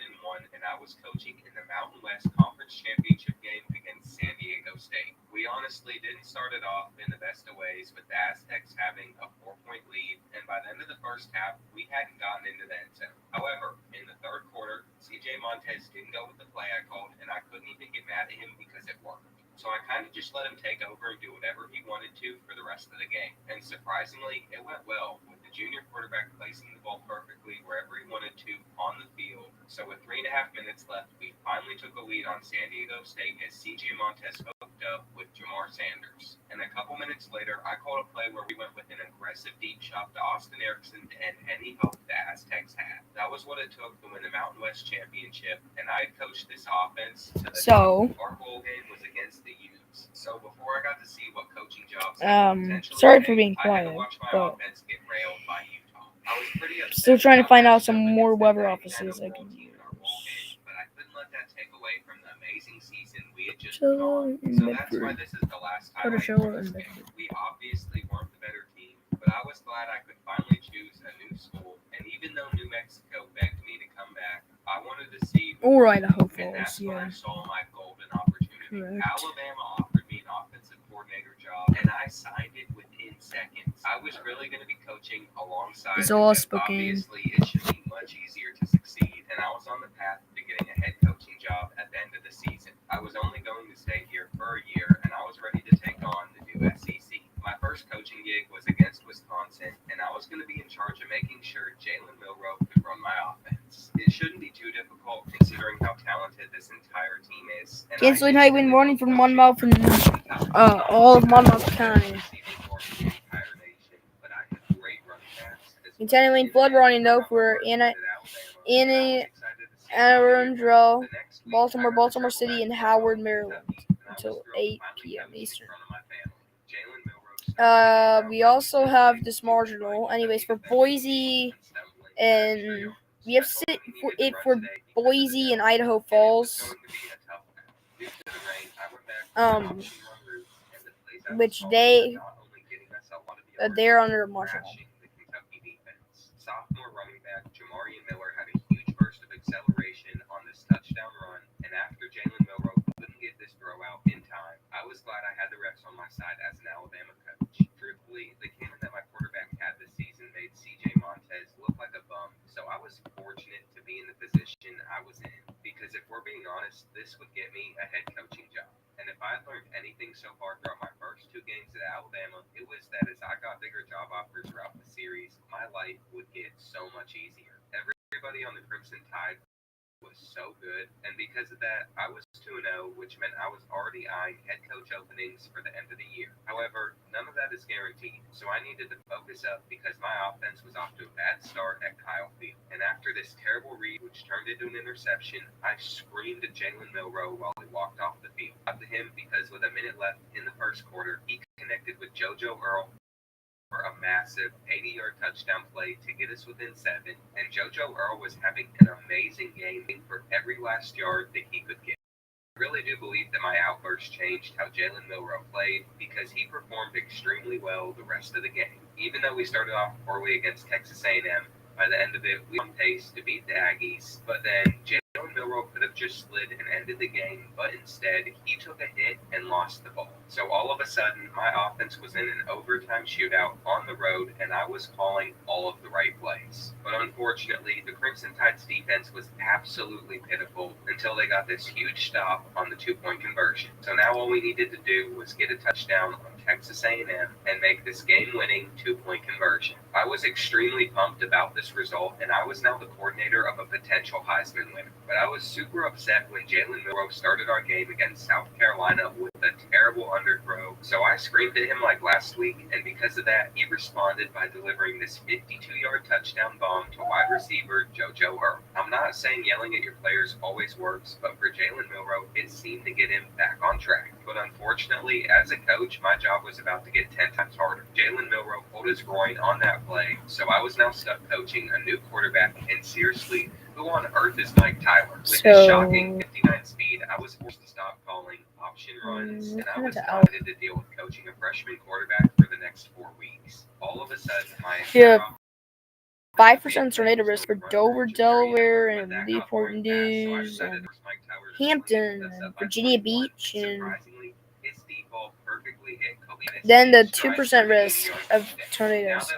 and I was coaching in the Mountain West Conference Championship game against San Diego State. We honestly didn't start it off in the best of ways, with the Aztecs having a 4-point lead, and by the end of the first half, we hadn't gotten into the end zone. However, in the third quarter, CJ Montez didn't go with the play I called, and I couldn't even get mad at him because it worked. So I kind of just let him take over and do whatever he wanted to for the rest of the game. And surprisingly, it went well, with the junior quarterback placing the ball perfectly wherever he wanted to on the field. So with 3.5 minutes left, we finally took a lead on San Diego State as CJ Montez hooked up with Jamar Sanders. And a couple minutes later, I called a play where we went with an aggressive deep shot to Austin Erickson to end any hope the Aztecs had. That was what it took to win the Mountain West Championship, and I had coached this offense to the top. Our bowl game was against the Utes. So before I got to see what coaching jobs sorry for being quiet, I had to watch my but offense get railed by Utah. I was pretty upset. still trying to find out some more weather offices I can use. But I couldn't let that take away from the amazing season we had just put on. So that's why this is the last time we obviously weren't the better team, but I was glad I could finally choose a new school. And even though New Mexico begged me to come back, I wanted to see or Idaho Falls, and that's when I saw my golden opportunity. Correct. Alabama offered me an offensive coordinator job, and I signed it within seconds. I was really going to be coaching alongside Zola them. Spokane. Obviously, it should be much easier to succeed, and I was on the path to getting a head coaching job at the end of the season. I was only going to stay here for a year, and I was ready to take on the new SEC. My first coaching gig was against Wisconsin, and I was going to be in charge of making sure Jalen Milroe could run my offense. It shouldn't be too difficult considering how talented this entire team is. Canceling highway warning from Monmouth and all of Monmouth County. But I had great running backs, as Continuing flood warning though for Anne Arundel, Baltimore City, and Howard, Maryland, until 8 p.m. Eastern. We also have this marginal, anyways, for Boise, and we have it for Boise and Idaho Falls. Which they're under marginal. Sophomore running back Jamarian Miller had a huge burst of acceleration on this touchdown run, and after Jalen Milroe couldn't get this throw out in time, I was glad I had the refs on my side as an Alabama coach. Truthfully, the cannon that my quarterback had this season made C.J. Montez look like a bum, so I was fortunate to be in the position I was in, because if we're being honest, this would get me a head coaching job. And if I learned anything so far throughout my first 2 games at Alabama, it was that as I got bigger job offers throughout the series, my life would get so much easier. Everybody on the Crimson Tide was so good, and because of that, I was 2-0, which meant I was already eyeing head coach openings for the end of the year. However, none of that is guaranteed, so I needed to focus up because my offense was off to a bad start at Kyle Field. And after this terrible read, which turned into an interception, I screamed at Jalen Milroe while he walked off the field. Up to him because with a minute left in the first quarter, he connected with JoJo Earl for a massive 80-yard touchdown play to get us within 7, and JoJo Earl was having an amazing game for every last yard that he could get. I really do believe that my outburst changed how Jalen Milroe played because he performed extremely well the rest of the game. Even though we started off poorly against Texas A&M, by the end of it, we were on pace to beat the Aggies, but then Jalen Milroe could have just slid and ended the game, but instead, he took a hit and lost the ball. So all of a sudden, my offense was in an overtime shootout on the road, and I was calling all of the right plays. But unfortunately, the Crimson Tide's defense was absolutely pitiful until they got this huge stop on the 2-point conversion. So now all we needed to do was get a touchdown on Texas A&M and make this game-winning 2-point conversion. I was extremely pumped about this result, and I was now the coordinator of a potential Heisman winner. But I was super upset when Jalen Milroe started our game against South Carolina with a terrible underthrow. So I screamed at him like last week, and because of that, he responded by delivering this 52-yard touchdown bomb to wide receiver JoJo Earl. I'm not saying yelling at your players always works, but for Jalen Milroe, it seemed to get him back on track. But unfortunately, as a coach, my job was about to get 10 times harder. Jalen Milroe pulled his groin on that play, so I was now stuck coaching a new quarterback, and seriously, who on earth is Mike Tyler? With his shocking 59 speed, I was forced to stop calling option runs, and I was excited to deal with coaching a freshman quarterback for the next 4 weeks. All of a sudden, my 5% tornado risk for Dover, Delaware, and Newport News, and Hampton, and Virginia Beach, and then the 2% risk of tornadoes,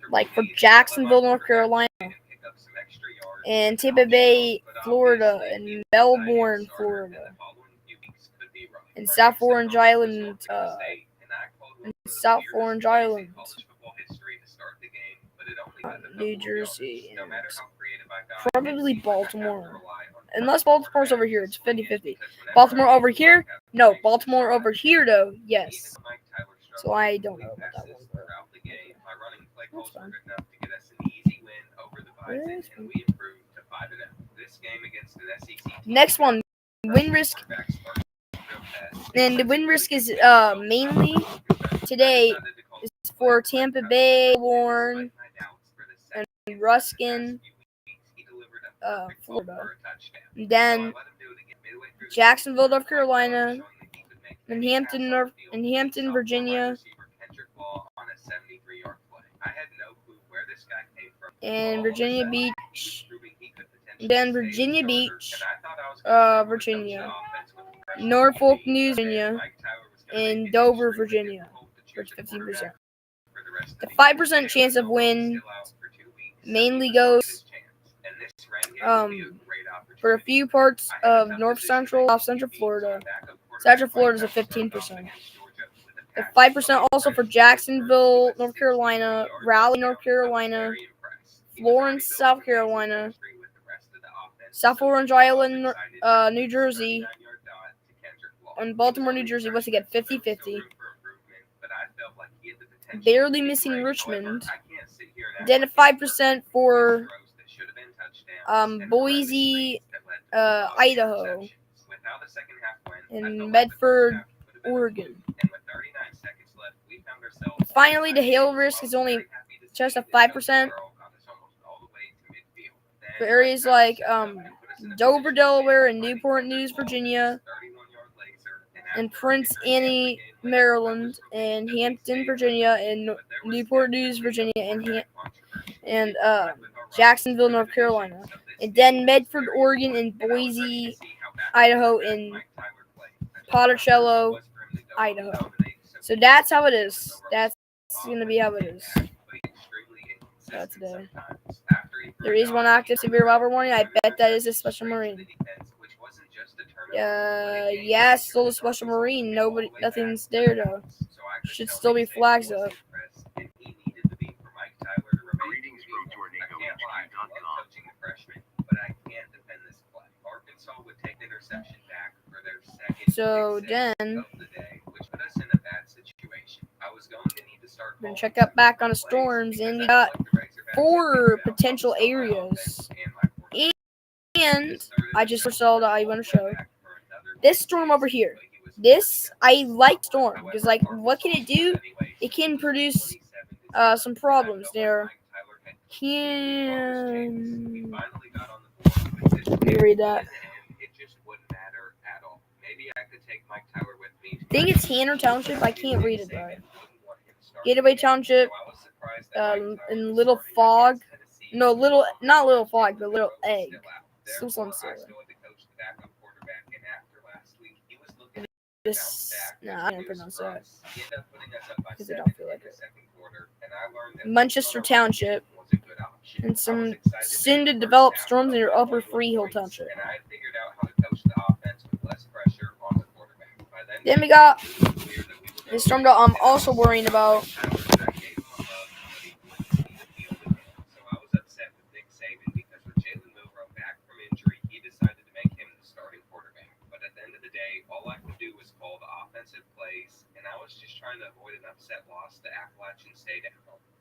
like for Jacksonville, North Carolina, and Tampa Bay, Florida, and Melbourne, Florida, and South Orange Island, New Jersey, and probably Baltimore. Unless Baltimore's over here, it's 50-50. Baltimore over here? No, Baltimore over here, though, yes. So I don't know about that one. That's fine. Next one, win risk. And the win risk is mainly today is for Tampa Bay, Warren, and Ruskin, Florida. And then Jacksonville, North Carolina, and Hampton, Virginia, and Virginia Beach. Then Virginia Beach, Virginia, Norfolk, New Virginia, and Dover, Virginia, for 15%. The 5% chance of win mainly goes for a few parts of North Central, South Central Florida. Central Florida is a 15%. The 5% also for Jacksonville, North Carolina, Raleigh, North Carolina, Florence, South Carolina, South Orange Island, New Jersey, and Baltimore, New Jersey, once again, 50-50. Barely missing Richmond, then 5% for Boise, Idaho, and Medford, Oregon. Finally, the hail risk is only just a 5% for areas like Dover, Delaware, and Newport News, Virginia, and Prince Anne, Maryland, and Hampton, Virginia, and Newport News, Virginia, and Jacksonville, North Carolina, and then Medford, Oregon, and Boise, Idaho, and Monticello, Idaho. So that's how it is. That's gonna be how it is. Today. There is one active severe weather warning. I bet that is a special marine. Yeah, still a special marine. Nothing's there though. Should still be flags up. Greetings from TornadoHQ.com. So then, we're gonna check up back on the storms, and we got 4 potential areas. And I just saw that I want to show this storm over here. This I like storm because what can it do? It can produce some problems there. Let me read that. I think it's Hanner Township. I can't read it though. Gateway Township, in Little Fog. No, not Little Fog, but Little Egg. Still some sort. I don't pronounce that because I don't feel like it. Manchester Township, and some soon to develop storms near Upper Freehill Township. Then we got the storm that I'm also worrying about.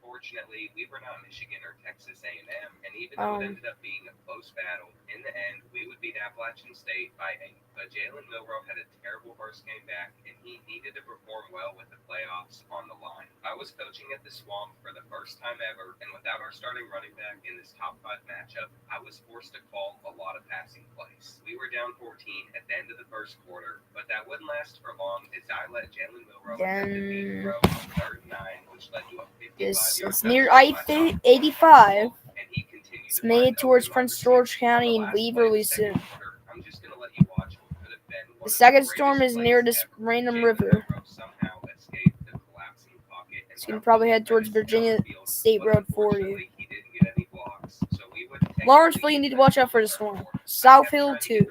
Fortunately, we were not Michigan or Texas A&M, and even though it ended up being a close battle, in the end, we would beat Appalachian State by 8. But Jalen Milroe had a terrible first game back, and he needed to perform well with the playoffs on the line. I was coaching at the Swamp for the first time ever, and without our starting running back in this top 5 matchup, I was forced to call a lot of passing plays. We were down 14 at the end of the first quarter, but that wouldn't last for long as I let Jalen Milroe throw on 3rd and 9, which led to a 55-yard it's near I-85. It's made towards Prince George County and Waverly soon. The second storm is near this random river. It's going to probably head towards Virginia State Road 40. Lawrenceville, you need to watch out for the storm. South Hill, too.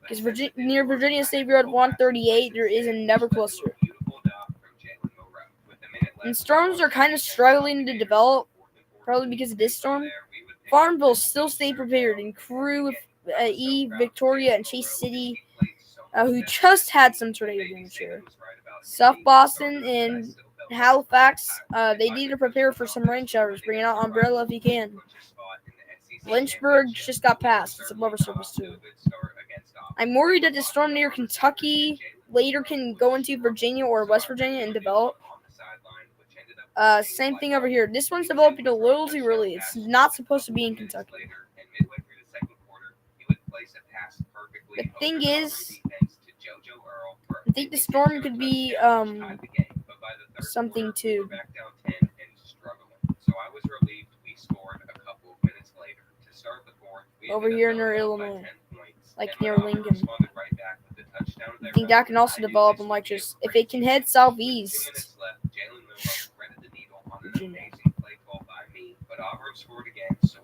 Because near Virginia State Road 138, there is a never cluster. And storms are kind of struggling to develop, probably because of this storm. Farmville still stay prepared, and Crew, Victoria, and Chase City, who just had some tornado damage here. South Boston and Halifax, they need to prepare for some rain showers. Bring out umbrella if you can. Lynchburg just got passed. It's above surface too. I'm worried that the storm near Kentucky later can go into Virginia or West Virginia and develop. Same thing over here. This one's developing a little too early. It's not supposed to be in Kentucky. The thing is, I think the storm could be something too. Over here near Illinois, like near Lincoln. I think that can also develop and just if it can head southeast. Virginia.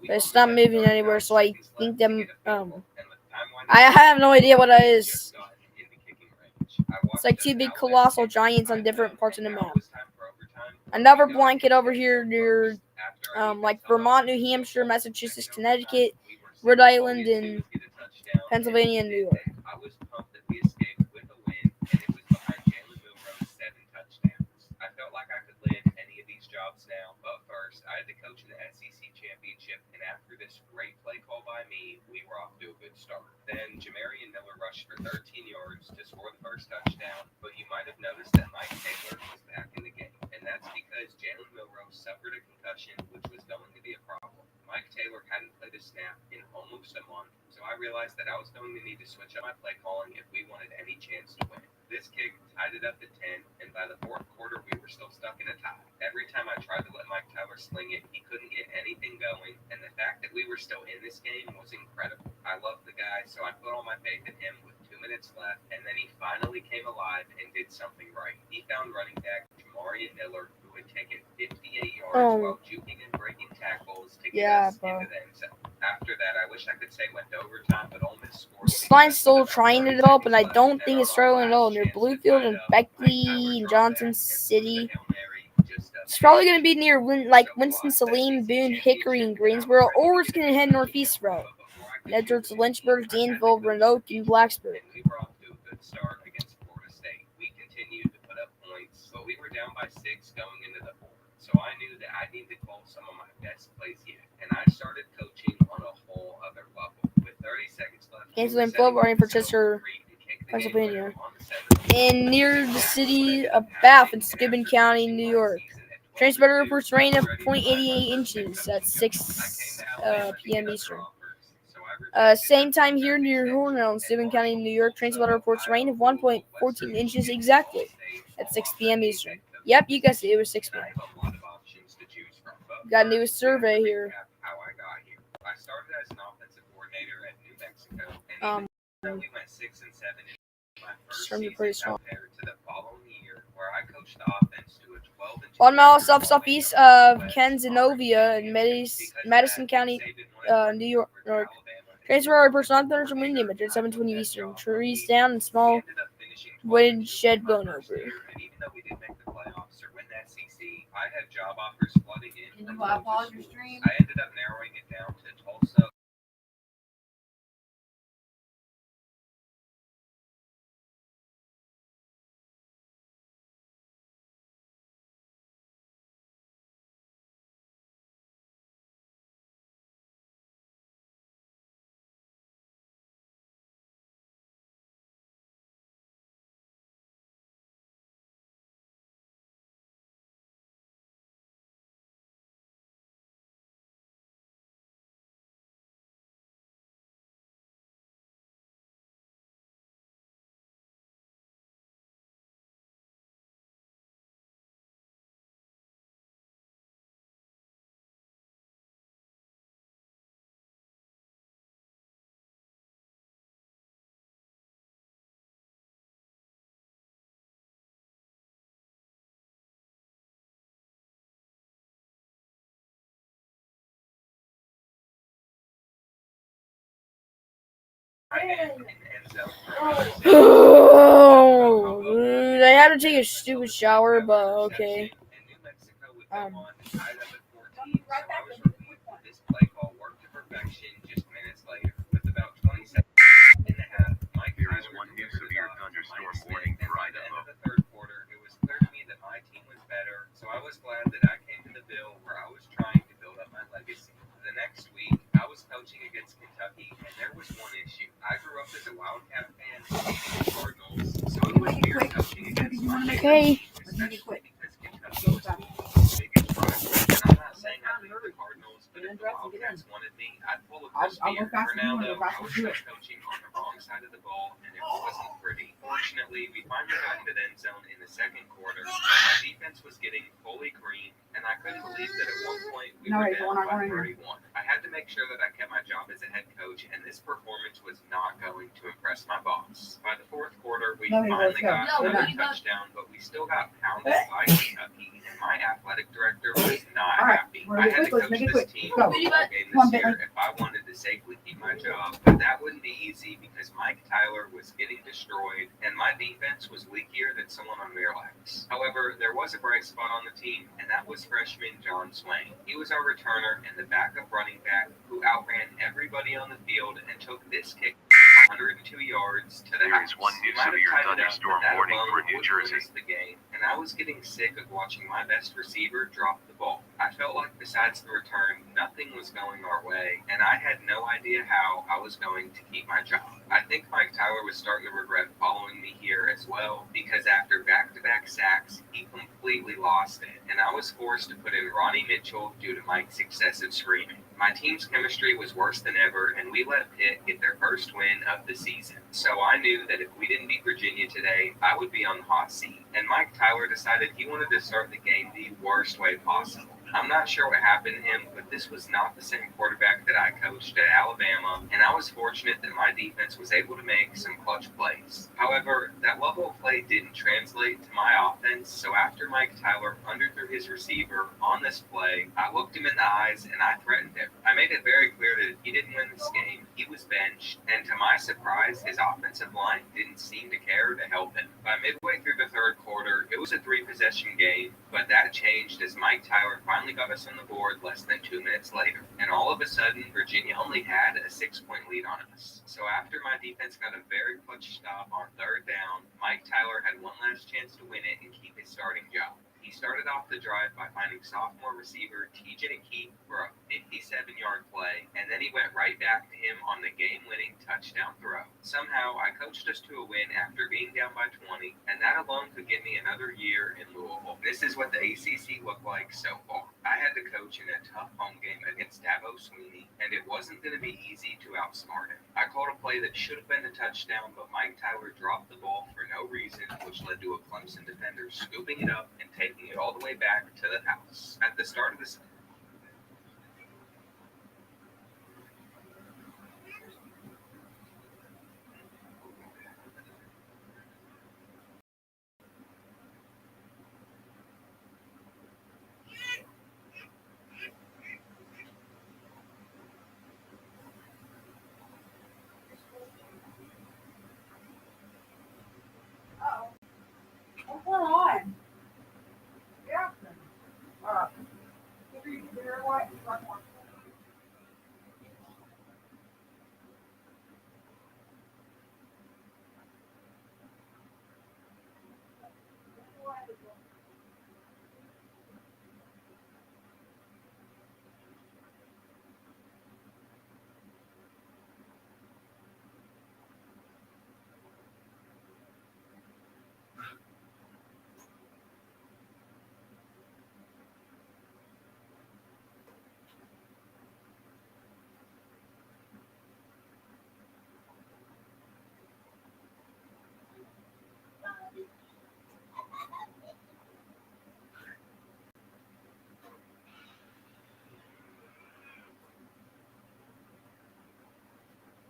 But it's not moving anywhere, so I think them. I have no idea what that is. It's like 2 big colossal giants on different parts of the map. Another blanket over here near, like Vermont, New Hampshire, Massachusetts, Connecticut, Rhode Island, and Pennsylvania and New York. now, but first, I had to coach in the SEC Championship, and after this great play call by me, we were off to a good start. Then Jamarian Miller rushed for 13 yards to score the first touchdown, but you might have noticed that Mike Taylor was back in the game, and that's because Jalen Milroe suffered a concussion, which was going to be a problem. Mike Taylor hadn't played a snap in almost a month, so I realized that I was going to need to switch up my play calling if we wanted any chance to win. This kick tied it up to 10, and by the fourth quarter, we were still stuck in a tie. Every time I tried to let Mike Taylor sling it, he couldn't get anything going, and the fact that we were still in this game was incredible. I love the guy, so I put all my faith in him with 2 minutes left, and then he finally came alive and did something right. He found running back Jamarian Miller, who had taken 58 yards while juking and breaking tackles to get us into the end zone. After that, I wish I could say went to overtime, but Ole Miss scored. Line's still trying it up, and I don't think it's struggling at all. Near Bluefield and Beckley and Johnson City. It's probably going to be near Winston-Salem, Boone, Hickory, and Greensboro, or it's going to head northeast route. Head towards Lynchburg, Danville, Roanoke, and Blacksburg. We were off to a good start against Florida State. We continued to put up points, but we were down by 6 going into the fourth. So I knew that I needed to call some of my best plays yet, and I started coaching on a whole other level. With 30 seconds left, Canceling football for Chester, Pennsylvania, and near the city of Bath in Steuben County, New York. Transporter reports rain of 0.88 inches at 6 p.m. Eastern. Same time here near Hornell in Steuben County, New York. Transporter reports rain of 1.14 inches exactly at 6 p.m. Eastern. Yep, you guessed it. It was 6 p.m. Got a new survey here. I started as an offensive coordinator at New Mexico, and we went 6 and 7 in my first season compared to the following year, where I coached the offense to a 12-2. 1 mile southeast of Kenzenovia in Madison County, New York. Transfer reports not thunderstorm windy at 7:20 Eastern. Trees down and small wind shed blown over. And even though we didn't make the playoffs or win the SEC, I had job offers flooding in. Can you pause your stream? I ended up narrowing it down to Tulsa. Oh, I had to take a stupid shower, but okay. This play call worked to perfection just minutes later. With about 20 seconds and a half, Mike Tyler one new severe thunderstorm warning for Idaho. By the end of the third quarter, it was clear to me that my team was better, so I was glad that I came to the Bill where I was trying to build up my legacy. The next week, I was coaching against Kentucky, and there was one issue. I grew up as a Wildcat fan hating the Cardinals, so it was weird coaching against my Okay. especially because Kentucky was the biggest rival. And I'm not saying I hate the Cardinals, but if the Wildcats wanted me, I'd pull a beer. For now, though, I was just coaching on the wrong side of the ball, and it wasn't pretty. Fortunately, we finally got into the end zone in the second quarter. My defense was getting fully green, and I couldn't believe that at one point we were down by 31. I had to make sure that I kept my job as a head coach, and this performance was not going to impress my boss. By the fourth quarter, we finally got another touchdown, but we still got pounded by Kentucky, and my athletic director was not happy. I had to coach this team all game this year if I wanted to safely keep my job, but that wouldn't be easy because Mike Tyler was getting destroyed, and my defense was weaker than someone on Miralax. However, there was a bright spot on the team, and that was freshman John Swain. He was our returner and the backup running back who outran everybody on the field and took this kick 102 yards to the house. One new severe thunderstorm warning for New Jersey. The game, and I was getting sick of watching my best receiver drop the ball. Besides the return, nothing was going our way, and I had no idea how I was going to keep my job. I think Mike Tyler was starting to regret following me here as well, because after back-to-back sacks, he completely lost it, and I was forced to put in Ronnie Mitchell due to Mike's excessive screaming. My team's chemistry was worse than ever, and we let Pitt get their first win of the season. So I knew that if we didn't beat Virginia today, I would be on the hot seat. And Mike Tyler decided he wanted to start the game the worst way possible. I'm not sure what happened to him, but this was not the same quarterback that I coached at Alabama, and I was fortunate that my defense was able to make some clutch plays. However, that level of play didn't translate to my offense, so after Mike Tyler underthrew his receiver on this play, I looked him in the eyes and I threatened him. I made it very clear that if he didn't win this game, he was benched, and to my surprise, his offensive line didn't seem to care to help him. By midway through the third quarter, it was a 3-possession game, but that changed as Mike Tyler finally got us on the board less than 2 minutes later. And all of a sudden, Virginia only had a 6-point lead on us. So after my defense got a very clutch stop on third down, Mike Tyler had one last chance to win it and keep his starting job. He started off the drive by finding sophomore receiver TJ Keith for a 57-yard play, and then he went right back to him on the game-winning touchdown throw. Somehow, I coached us to a win after being down by 20, and that alone could get me another year in Louisville. This is what the ACC looked like so far. I had to coach in a tough home game against Dabo Sweeney, and it wasn't going to be easy to outsmart him. I called a play that should have been a touchdown, but Mike Tyler dropped the ball for no reason, which led to a Clemson defender scooping it up and taking it all the way back to the house. At the start of the What's going on? Yeah. What?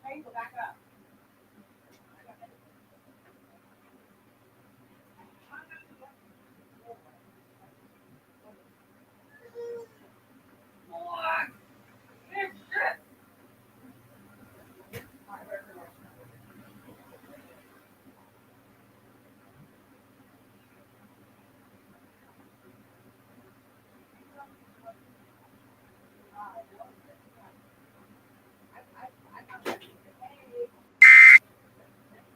Hey, go back up.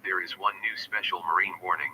There is one new special marine warning.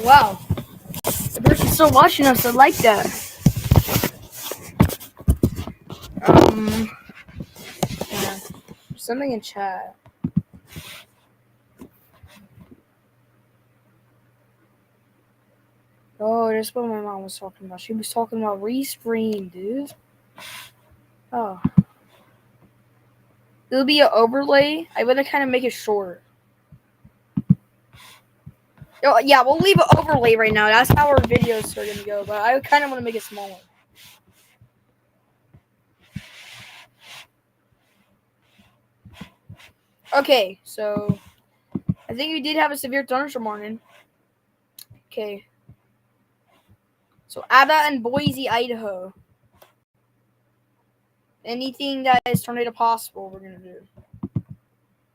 Wow. The person's still watching us. I like that. Yeah. Something in chat. Oh, that's what my mom was talking about. She was talking about Respring, dude. Oh. It'll be an overlay. I want to kind of make it short. Oh, yeah, we'll leave an overlay right now. That's how our videos are going to go. But I kind of want to make it smaller. Okay, so I think we did have a severe thunderstorm warning. Okay. So Ada and Boise, Idaho. Anything that is tornado possible, we're gonna do.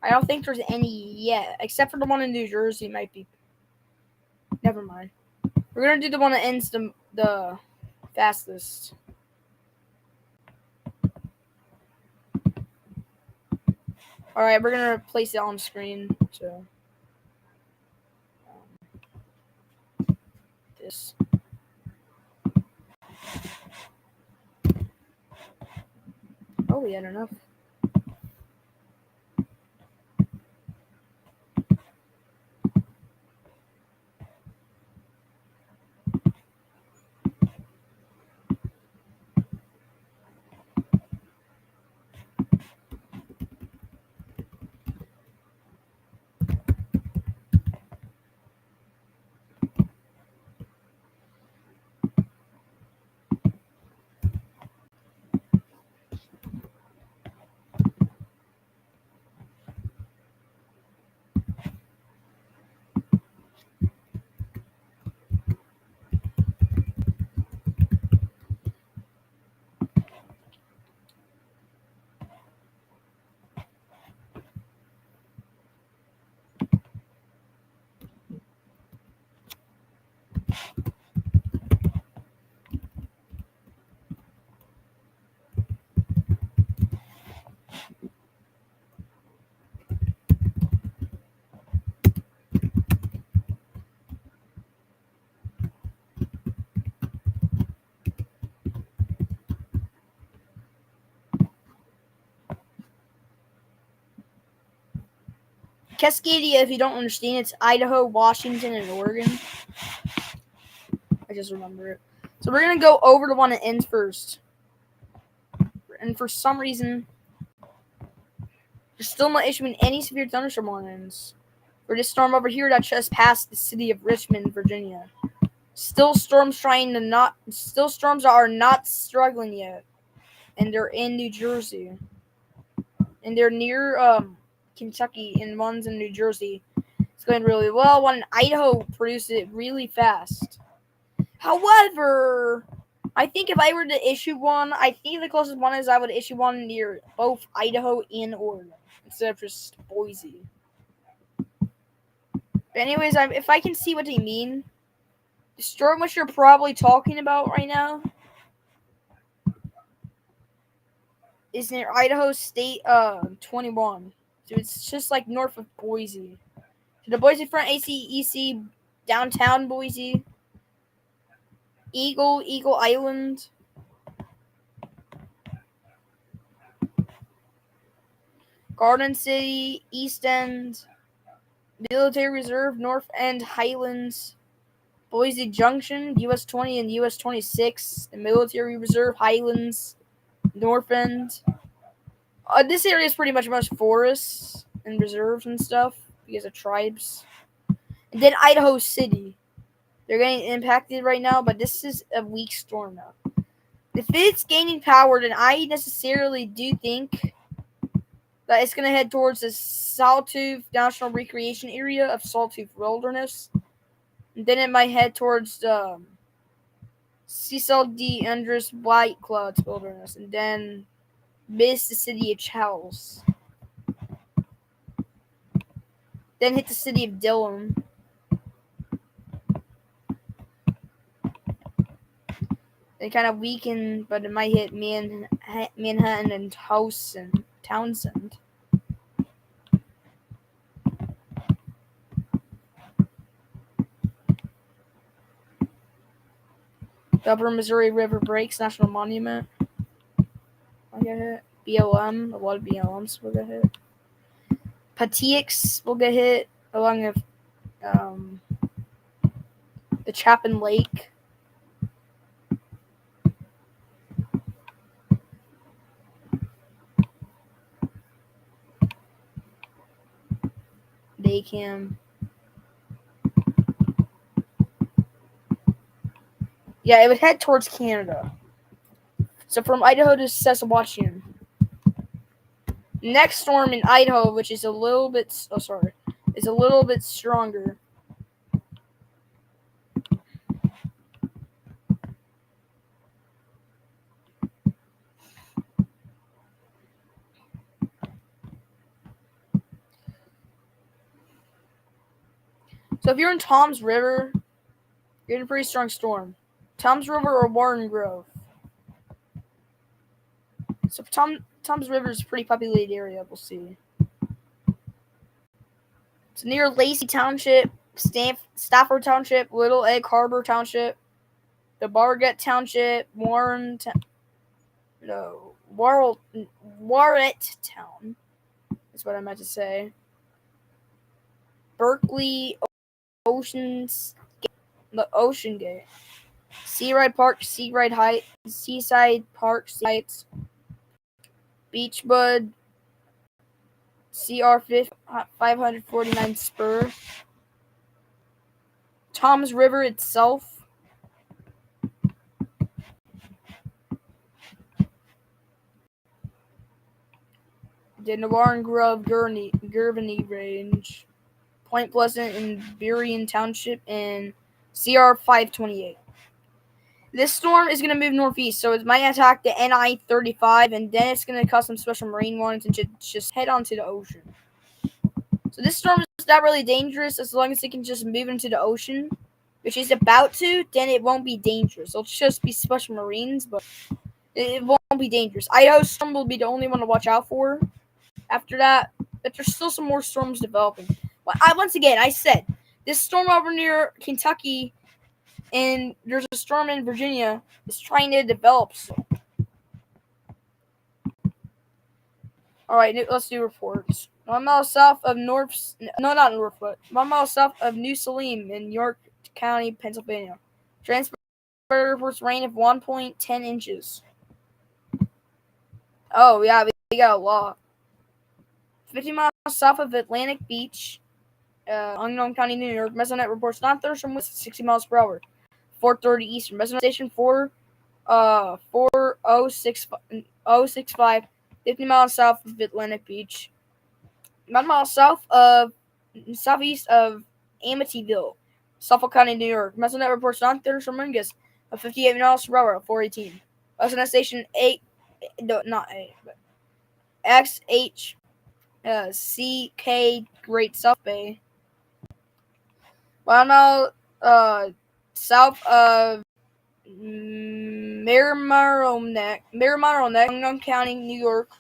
I don't think there's any yet, except for the one in New Jersey. Might be. Never mind. We're gonna do the one that ends the fastest. All right, we're gonna place it on screen. So this. Oh, we had enough. Cascadia, if you don't understand, it's Idaho, Washington, and Oregon. I just remember it. So we're gonna go over the one that ends first. And for some reason, they're still not issuing any severe thunderstorm warnings for this storm over here that just passed the city of Richmond, Virginia. Still storms are not struggling yet, and they're in New Jersey, and they're near Kentucky, and one's in New Jersey. It's going really well. One in Idaho produced it really fast. However, I think if I were to issue one, I think the closest one is I would issue one near both Idaho and Oregon instead of just Boise. But anyways, if I can see what they mean, the storm which you're probably talking about right now is near Idaho State 21. So it's just like north of Boise. So the Boise Front ACEC downtown Boise, Eagle Island, Garden City, East End, Military Reserve, North End, Highlands, Boise Junction, US 20 and US 26, the Military Reserve, Highlands, North End. This area is pretty much most forests and reserves and stuff because of tribes. And then Idaho City. They're getting impacted right now, but this is a weak storm now. If it's gaining power, then I necessarily do think that it's going to head towards the Sawtooth National Recreation Area of Sawtooth Wilderness. And then it might head towards the Cecil D. Andrus White Clouds Wilderness. And then miss the city of Charles. then hit the city of Dillon. They kind of weaken, but it might hit Manhattan and Townsend. The Upper Missouri River breaks, National Monument. I'll get hit. BLM, a lot of BLMs will get hit. Patiux will get hit, along with the Chapin Lake. Daycam. Yeah, it would head towards Canada. So from Idaho to Saskatchewan. Next storm in Idaho, which is a little bit stronger. So if you're in Toms River, you're in a pretty strong storm. Toms River or Warren Grove. So Toms River is a pretty populated area, we'll see. It's near Lacey Township, Stafford Township, Little Egg Harbor Township, the Bargett Township, Warret Town. That's what I meant to say. Berkeley, Ocean Gate, Searide Park, Searide Heights, Seaside Park, Heights, Beechwood, CR 549 Spur, Toms River itself, the Warren Grove Gurney Range, Point Pleasant and Burien Township, and CR 528. This storm is going to move northeast, so it might attack the NI 35, and then it's going to cause some special marine warnings and just head onto the ocean. So this storm is not really dangerous as long as it can just move into the ocean, which it's about to. Then it won't be dangerous. It'll just be special marines, but it won't be dangerous. Idaho storm will be the only one to watch out for. After that, but there's still some more storms developing. But once again, I said this storm over near Kentucky. And there's a storm in Virginia that's trying to develop. So. All right, let's do reports. 1 mile south of 1 mile south of New Salem in York County, Pennsylvania. Transport reports rain of 1.10 inches. Oh, yeah, we got a lot. 50 miles south of Atlantic Beach, Unknown County, New York. Mesonet reports non-thunderstorm winds 60 miles per hour. 4:30 Eastern. Mesonet station 4065, 50 miles south of Atlantic Beach. 1 mile southeast of Amityville, Suffolk County, New York. Mesonet reports non-thunderstorm wind gusts of 58 miles per hour at 418. Mesonet station XHCK Great South Bay. 1 mile south of Mamaroneck, Unknown County, New York.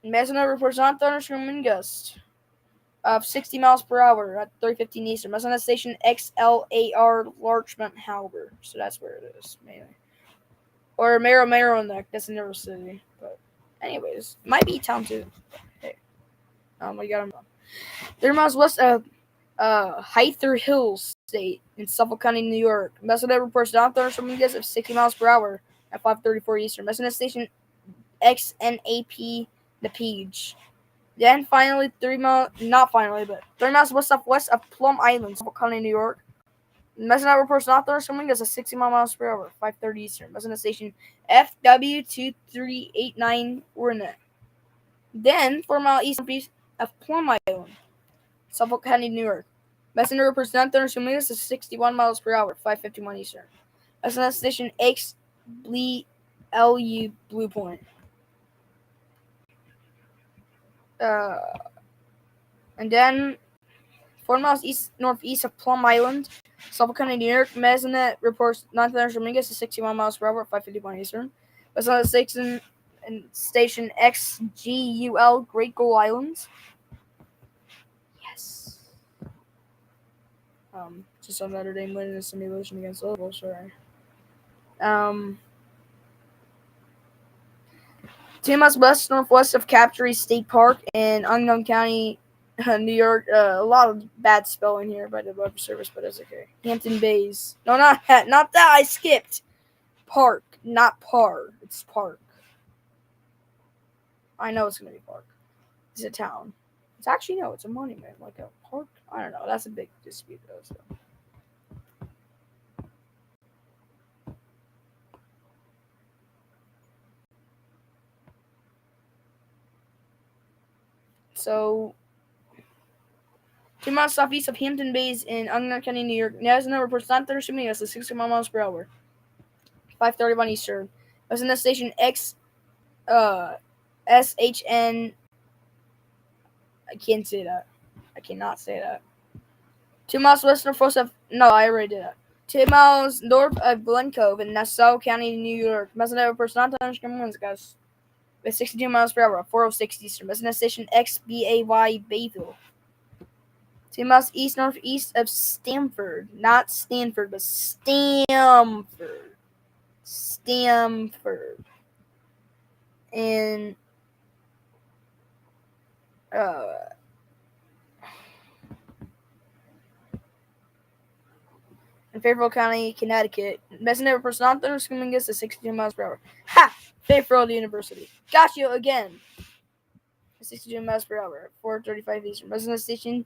Mesonet reports non-thunderstorm wind gusts of 60 miles per hour at 3:15 Eastern. Mesonet station XLAR Larchmont Halber. So that's where it is, mainly. Or Mamaroneck, that's in River City. But anyways, might be town too. Hey. We got them. 3 miles west of Hyther Hills State in Suffolk County, New York. Mesonet reports non-thunderstorm wind gusts of 60 miles per hour at 5:34 Eastern. Mesonet station XNAP The Page. Then finally, 3 miles west of Plum Island, Suffolk County, New York. Mesonet reports non-thunderstorm wind gusts of 60 miles per hour, 5:30 Eastern. Mesonet station FW2389 Ornette. Then 4 miles east of Plum Island, Suffolk County, New York. Mesonet reports non-thunderstorm wind gusts of 61 miles per hour, 5:51 Eastern. Mesonet station XLU Blue Point. And then 4 miles northeast of Plum Island, Suffolk County, New York, Mesonet reports 9,000 Dominguez to 61 miles per hour at 5:51 Eastern. Mesonet station XGUL, Great Gull Islands. Yes. Just on Notre Dame winning a simulation against Louisville, sure. 2 miles west northwest of Captree State Park in Unknown County, New York. A lot of bad spelling here by the Weather Service, but it's okay. Hampton Bays. No, not that. Not that. I skipped. Park, not par. It's park. I know it's gonna be park. It's a town. It's actually no. It's a monument, like a park. I don't know. That's a big dispute though. So 2 miles southeast of Hampton Bays in Unknown County, New York. Nesna reports 9:30 minutes to 61 miles per hour. 5:31 Eastern. Was in the station SHN. I can't say that. I cannot say that. 2 miles west northwest of. No, I already did that. 2 miles north of Glen Cove in Nassau County, New York. Messenger reports 9:00 winds guys. With 62 miles per hour, 4:06 Eastern. Messenger station XBAY Bayville. 2 miles east northeast of Stamford. Not Stanford, but Stamford. Stamford. In Fairfield County, Connecticut. Messenger reports non-thunderstorming gets to 62 miles per hour. Ha! Fairfield University. Got you again. 62 miles per hour. 4:35 Eastern. Messenger station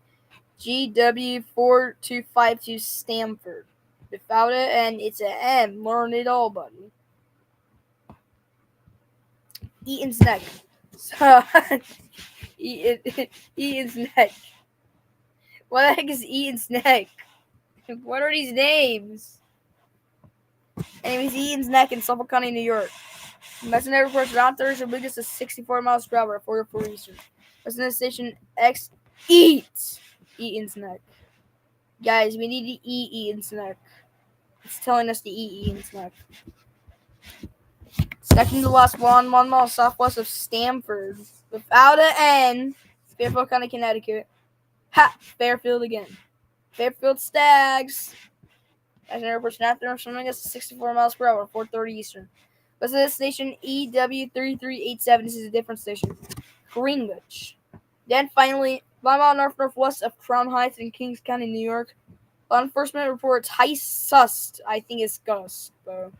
GW4252 Stamford. Without it, and it's an M. Learn it all, buddy. Eaton's Neck. So, Eaton's Neck. What the heck is Eaton's Neck? What are these names? Anyways, Eaton's Neck in Suffolk County, New York. Messenger reports around Thursday biggest is 64 miles per hour at 4:04 Eastern. Messenger station X Eaton's Neck. Guys, we need to eat Eaton's Neck. It's telling us to eat Eaton's Neck. Second to last 1 mile southwest of Stamford. Without an N. Fairfield County, Connecticut. Ha! Fairfield again. Fairfield Stags. As an airport after swimming us 64 miles per hour, 4:30 Eastern. West of this station EW3387. This is a different station. Greenwich. Then finally, 5 mile northwest of Crown Heights in Kings County, New York. Law enforcement reports high sust. I think it's gust, bro.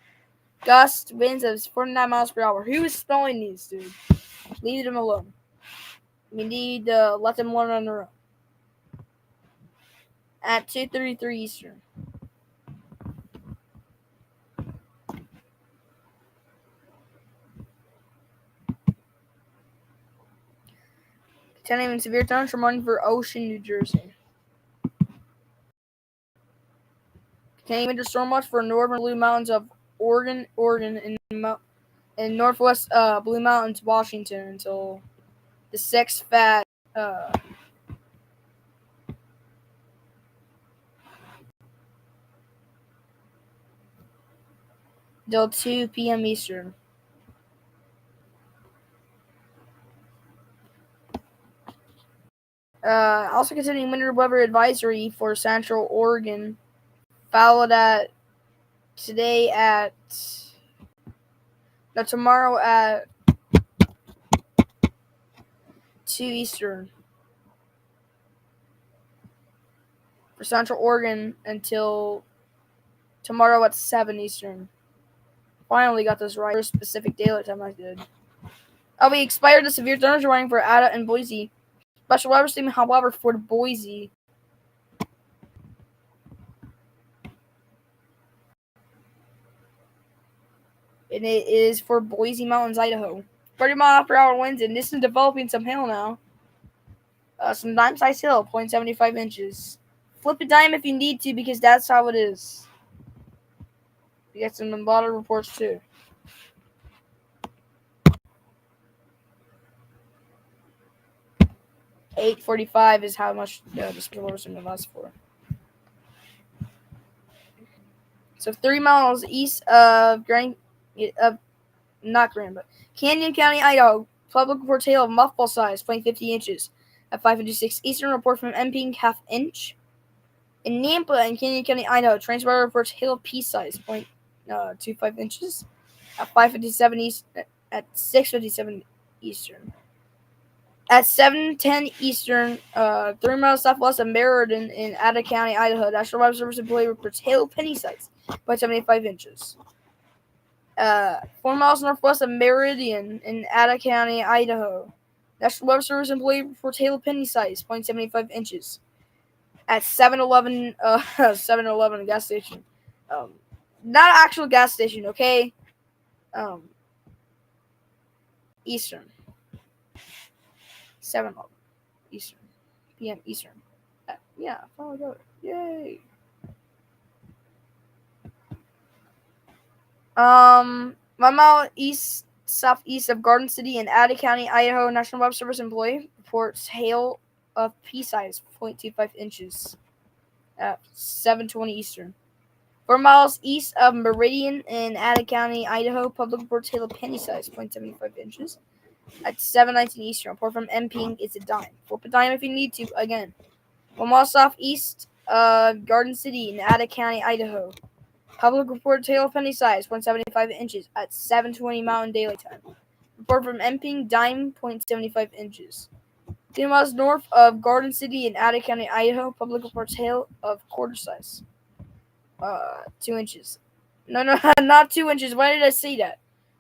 Gust winds of 49 miles per hour. Who is spelling these, dude? Leave them alone. We need to let them learn on their own. At 2:33 Eastern. Continuing severe thunderstorm warning for Ocean, New Jersey. Continuing to storm watch for northern Blue Mountains of Oregon, and northwest Blue Mountains, Washington until the 6th FAT. Till 2 p.m. Eastern. Also continuing winter weather advisory for Central Oregon. Followed at tomorrow at 2 Eastern. For Central Oregon until tomorrow at 7 Eastern. Finally got this right. First specific daylight time I did. We expired the severe thunderstorm warning for Ada and Boise. Special weather statement, however, for the Boise. And it is for Boise Mountains, Idaho. 30 mile per hour winds, and this is developing some hail now. Some dime-sized hail, 0.75 inches. Flip a dime if you need to, because that's how it is. We got some water reports too. 8:45 is how much the special weather storm lasts for. So 3 miles east of Canyon County, Idaho. Public reports hail of muffball size, 50 inches at 5:56 Eastern. Report from Emping, half inch. In Nampa and Canyon County, Idaho, transponder reports hail of pea size, 0.25 inches at 5:57 East at 6:57 Eastern. At 7:10 Eastern, 3 miles southwest of Meriden in Ada County, Idaho, National Weather Service employee reports hail of penny size, 0.75 inches. 4 miles northwest of Meridian in Ada County, Idaho, National Weather Service employee reports hail of penny size, 0.75 inches. At 7-Eleven, 7-Eleven gas station. Not an actual gas station, okay? Eastern. 7-Eleven. Eastern. PM Eastern. Yeah, follow go. Yay. 1 mile southeast of Garden City in Ada County, Idaho, National Weather Service employee reports hail of pea size, 0.25 inches at 7:20 Eastern. 4 miles east of Meridian in Ada County, Idaho, public reports hail of penny size, 0.75 inches at 7:19 Eastern. Report from Emping, it's a dime. Flip a dime if you need to, again. 1 mile southeast of Garden City in Ada County, Idaho. Public report hail of penny size, 0.75 inches at 7:20 Mountain Daylight Time. Report from Emping, dime, 0.75 inches. 2 miles north of Garden City in Ada County, Idaho. Public reports hail of quarter size, 2 inches. No, not 2 inches. Why did I say that?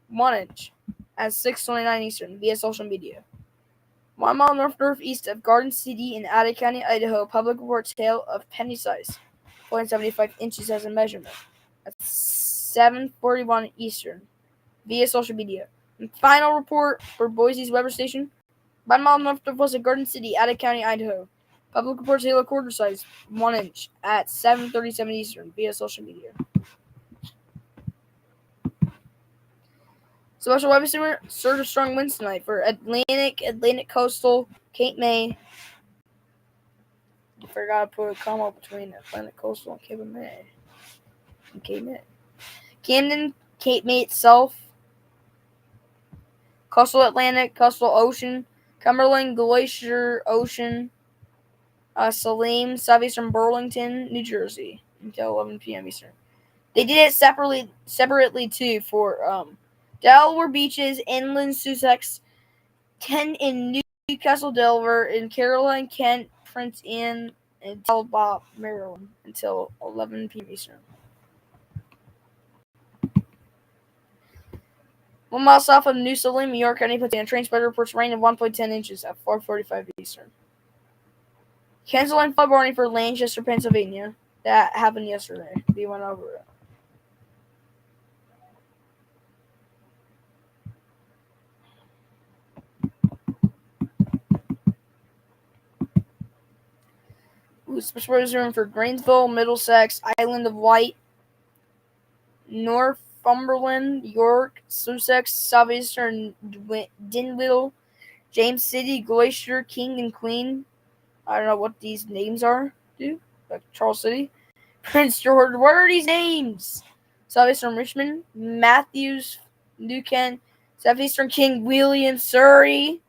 1 inch at 6:29 Eastern via social media. 1 mile northeast of Garden City in Ada County, Idaho. Public reports hail of penny size, 0.75 inches as a measurement at 7:41 Eastern via social media. And final report for Boise's weather station. 1 mile northwest of Garden City, Ada County, Idaho. Public reports hail of quarter size, 1 inch at 7:37 Eastern via social media. Special weather center, surge of strong winds tonight for Atlantic coastal, Cape May. I forgot to put a comma between Atlantic coastal and Cape May. Camden, Cape May itself, coastal Atlantic, coastal ocean, Cumberland, Glacier Ocean, Salem, southeastern Burlington, New Jersey, until 11 p.m. Eastern. They did it separately too for Delaware beaches, inland Sussex, Kent in Newcastle, Delaware, in Caroline, Kent, Prince Anne, and Talbot, Maryland, until 11 p.m. Eastern. 1 mile south of New Salem, New York County, Pennsylvania, transponder reports rain of 1.10 inches at 4:45 Eastern. Canceling flood warning for Lancaster, Pennsylvania. That happened yesterday. We went over it. Special weather for Grainsville, Middlesex, Island of Wight, Northumberland, York, Sussex, southeastern Dinwiddie, James City, Glacier, King and Queen. I don't know what these names are, dude. Like Charles City, Prince George. What are these names? Southeastern Richmond, Matthews, New Kent, southeastern King William, Surrey,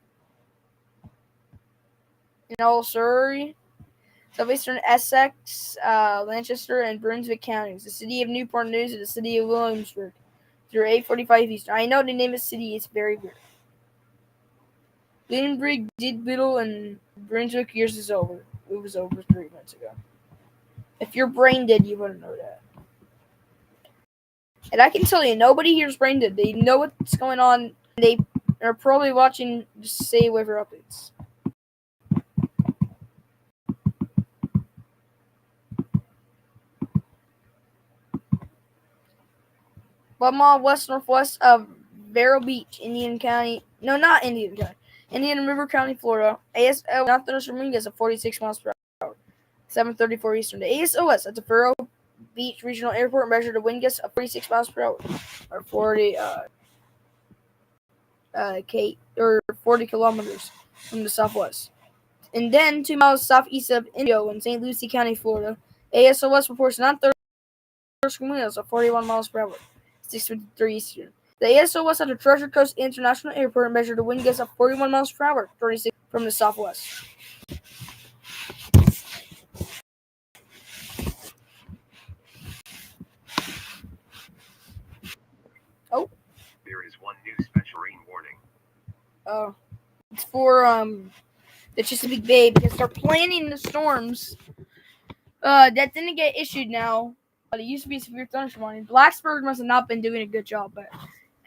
Surrey. Southeastern Essex, Lancaster, and Brunswick counties. The city of Newport News and the city of Williamsburg through 8:45 Eastern. I know the name of the city is very weird. Lunenburg, Dinwiddie, and Brunswick years is over. It was over 3 months ago. If you're brain dead, you wouldn't know that. And I can tell you, nobody here is brain dead. They know what's going on. They are probably watching just say weather updates. One mile west-northwest of Vero Beach, Indian County. No, not Indian County. Indian River County, Florida. ASO northwestern wind gusts of 46 miles per hour. 7:34 Eastern. The ASOS at the Vero Beach Regional Airport measured a wind gust of 46 miles per hour, or 40 kilometers from the southwest. And then 2 miles southeast of Indio in St. Lucie County, Florida. ASOS reports non-thunderstorm winds of 41 miles per hour, 6:53 Eastern. The ASOS at the Treasure Coast International Airport measured a wind gust of 41 miles per hour, 36 from the southwest. Oh. There is one new special rain warning. Oh. It's for the Chesapeake Bay because they're planning the storms. That didn't get issued now. But it used to be a severe thunderstorm warning. Blacksburg must have not been doing a good job, but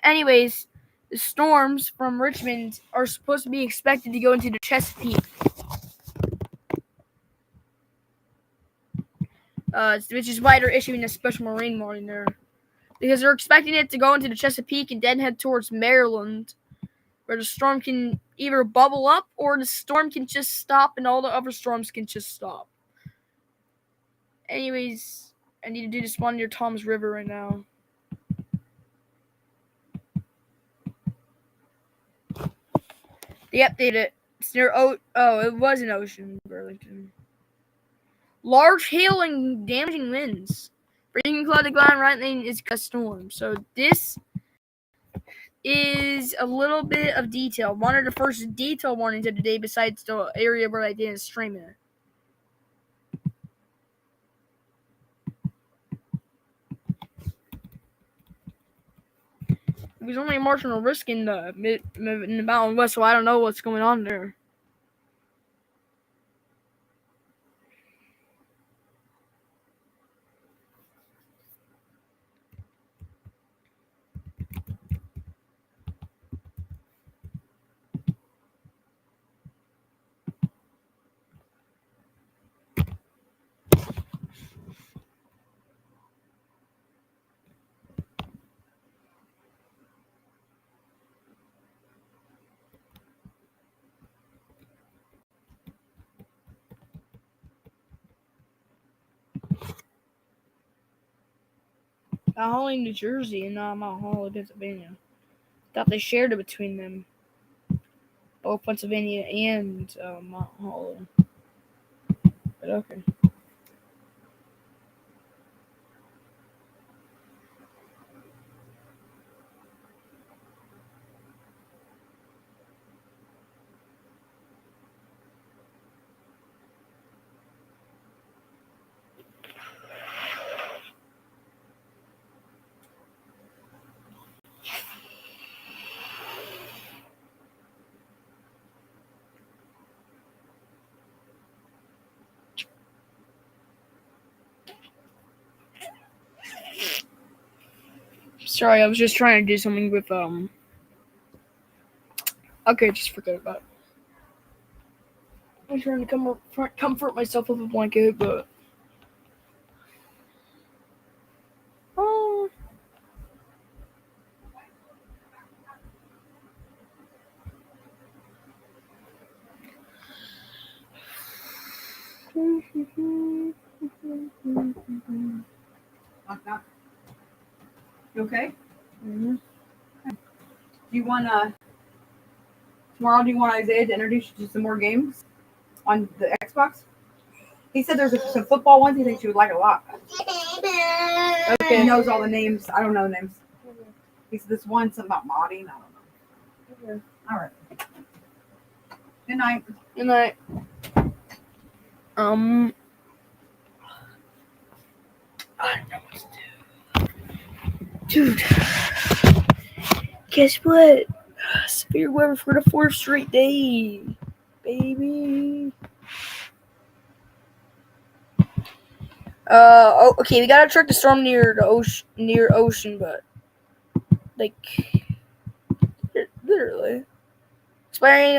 anyways, the storms from Richmond are supposed to be expected to go into the Chesapeake. Which is why they're issuing a special marine warning there. Because they're expecting it to go into the Chesapeake and then head towards Maryland, where the storm can either bubble up or the storm can just stop and all the other storms can just stop. Anyways, I need to do this one near Tom's River right now. They updated it. It's near it was an ocean, Burlington. Large hail and damaging winds. Breaking cloud ground right lane is a storm. So this is a little bit of detail. One of the first detail warnings of the day besides the area where I didn't stream it. There's only a marginal risk in the Mountain West, so I don't know what's going on there. Mount Holly, New Jersey, and not Mount Holly, Pennsylvania. Thought they shared it between them. Both Pennsylvania and Mount Holly. But okay. Sorry, I was just trying to do something with Okay, just forget about it. I'm trying to comfort myself with a blanket, but Knock, knock. You okay? Mm-hmm. Do you want tomorrow? Do you want Isaiah to introduce you to some more games on the Xbox? He said there's some football ones he thinks you would like a lot. Okay. He knows all the names. I don't know the names. He said this one something about modding. I don't know. Okay. All right. Good night. Good night. I don't know what to do. Dude. Guess what? Severe weather for the 4th straight day. Baby. Okay, we gotta track the storm near ocean, but like literally. Expiring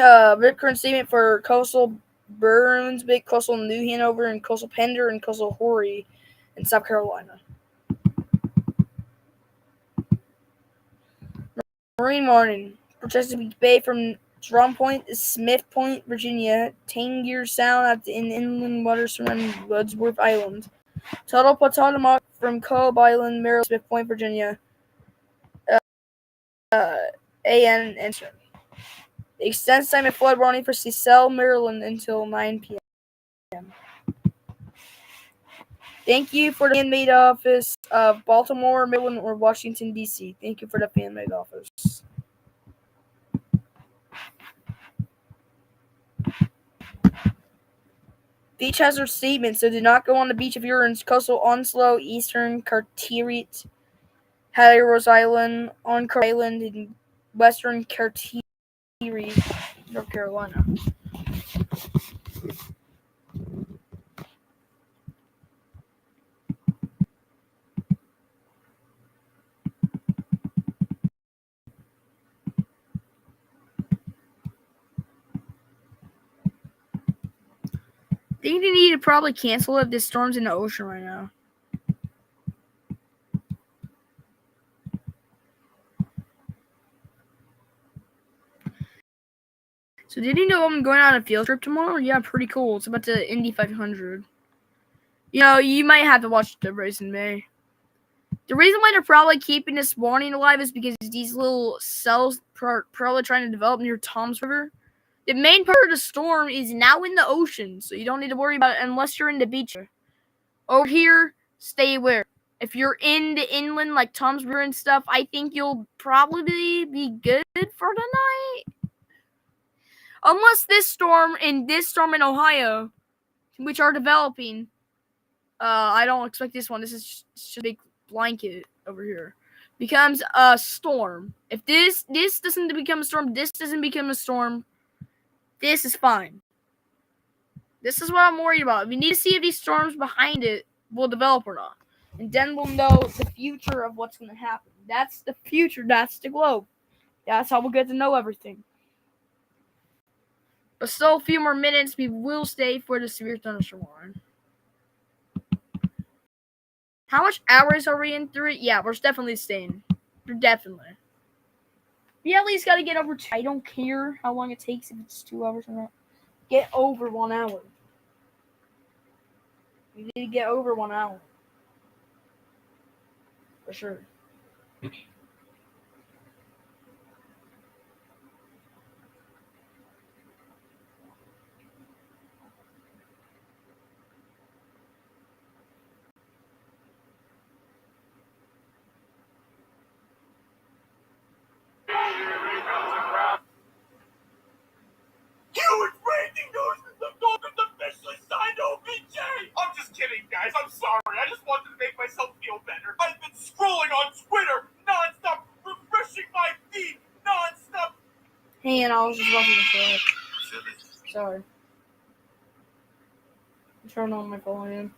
current statement for coastal Burns, Big Coastal New Hanover, and Coastal Pender, and Coastal Horry in South Carolina. Marine warning. For Chesapeake Bay from Drum Point to Smith Point, Virginia. Tangier Sound in inland waters surrounding Woodsworth Island. Total Potomac from Cobb Island, Maryland, Smith Point, Virginia. AN and The extends time of flood warning for Cecil, Maryland until 9 p.m. Thank you for the fan-made office of Baltimore, Maryland, or Washington, D.C. Thank you for the fan-made office. Beach hazard statement. So do not go on the beach if you're in coastal Onslow, Eastern Carteret, Hatteras Island, Encore Island, and Western Carteret, North Carolina. I think they need to probably cancel it if this storm's in the ocean right now. So did you know I'm going on a field trip tomorrow? Yeah, pretty cool. It's about the Indy 500. You know, you might have to watch the race in May. The reason why they're probably keeping this warning alive is because these little cells probably trying to develop near Tom's River. The main part of the storm is now in the ocean, so you don't need to worry about it unless you're in the beach. Over here, stay aware. If you're in the inland, like Tom's River and stuff, I think you'll probably be good for the night. Unless this storm in Ohio, which are developing, I don't expect this one. This is just a big blanket over here. Becomes a storm. If this doesn't become a storm, this doesn't become a storm, this is fine. This is what I'm worried about. We need to see if these storms behind it will develop or not. And then we'll know the future of what's going to happen. That's the future. That's the globe. That's how we'll get to know everything. But still a few more minutes. We will stay for the severe thunderstorm warning. How much hours are we in through it? Yeah, we're definitely staying. We're definitely. We at least got to get over 2. I don't care how long it takes, if it's 2 hours or not. Get over 1 hour. We need to get over 1 hour. For sure. Huge breaking news! The Dolphins officially signed OBJ! I'm just kidding, guys. I'm sorry. I just wanted to make myself feel better. I've been scrolling on Twitter nonstop, refreshing my feed nonstop. Hey, and I was just watching the show. Sorry. Turn on my volume.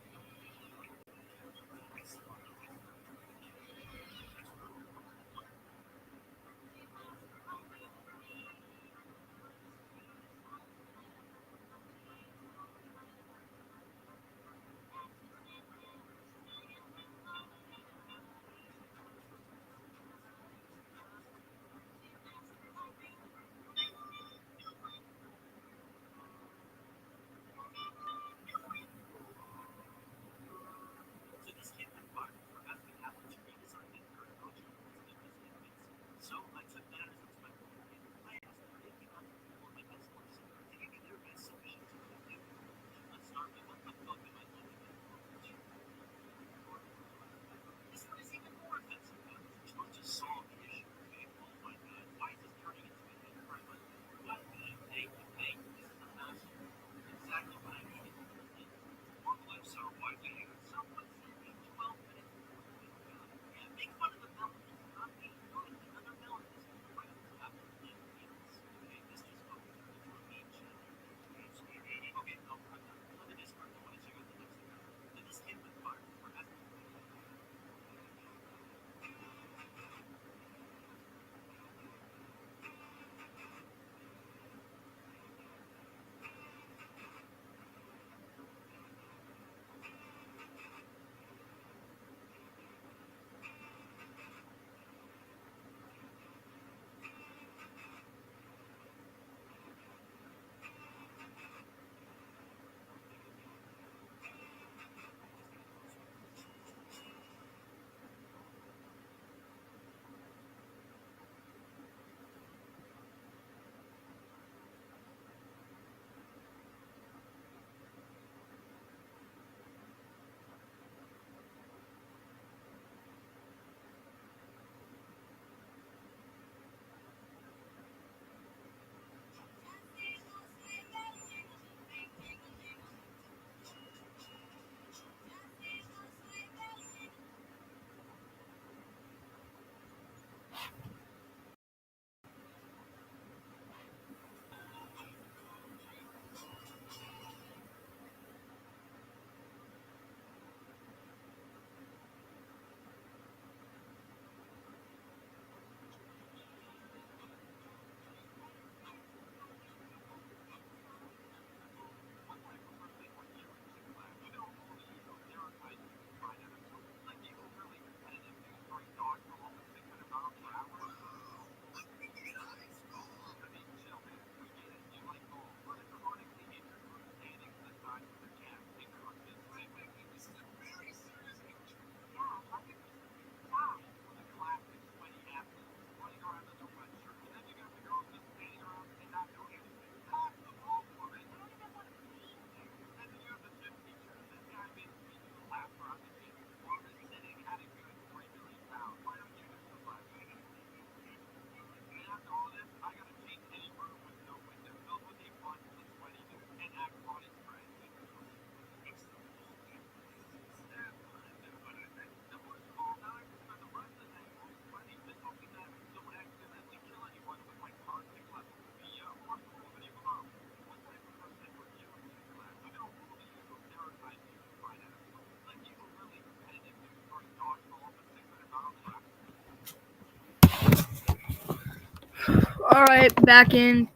Alright, back in.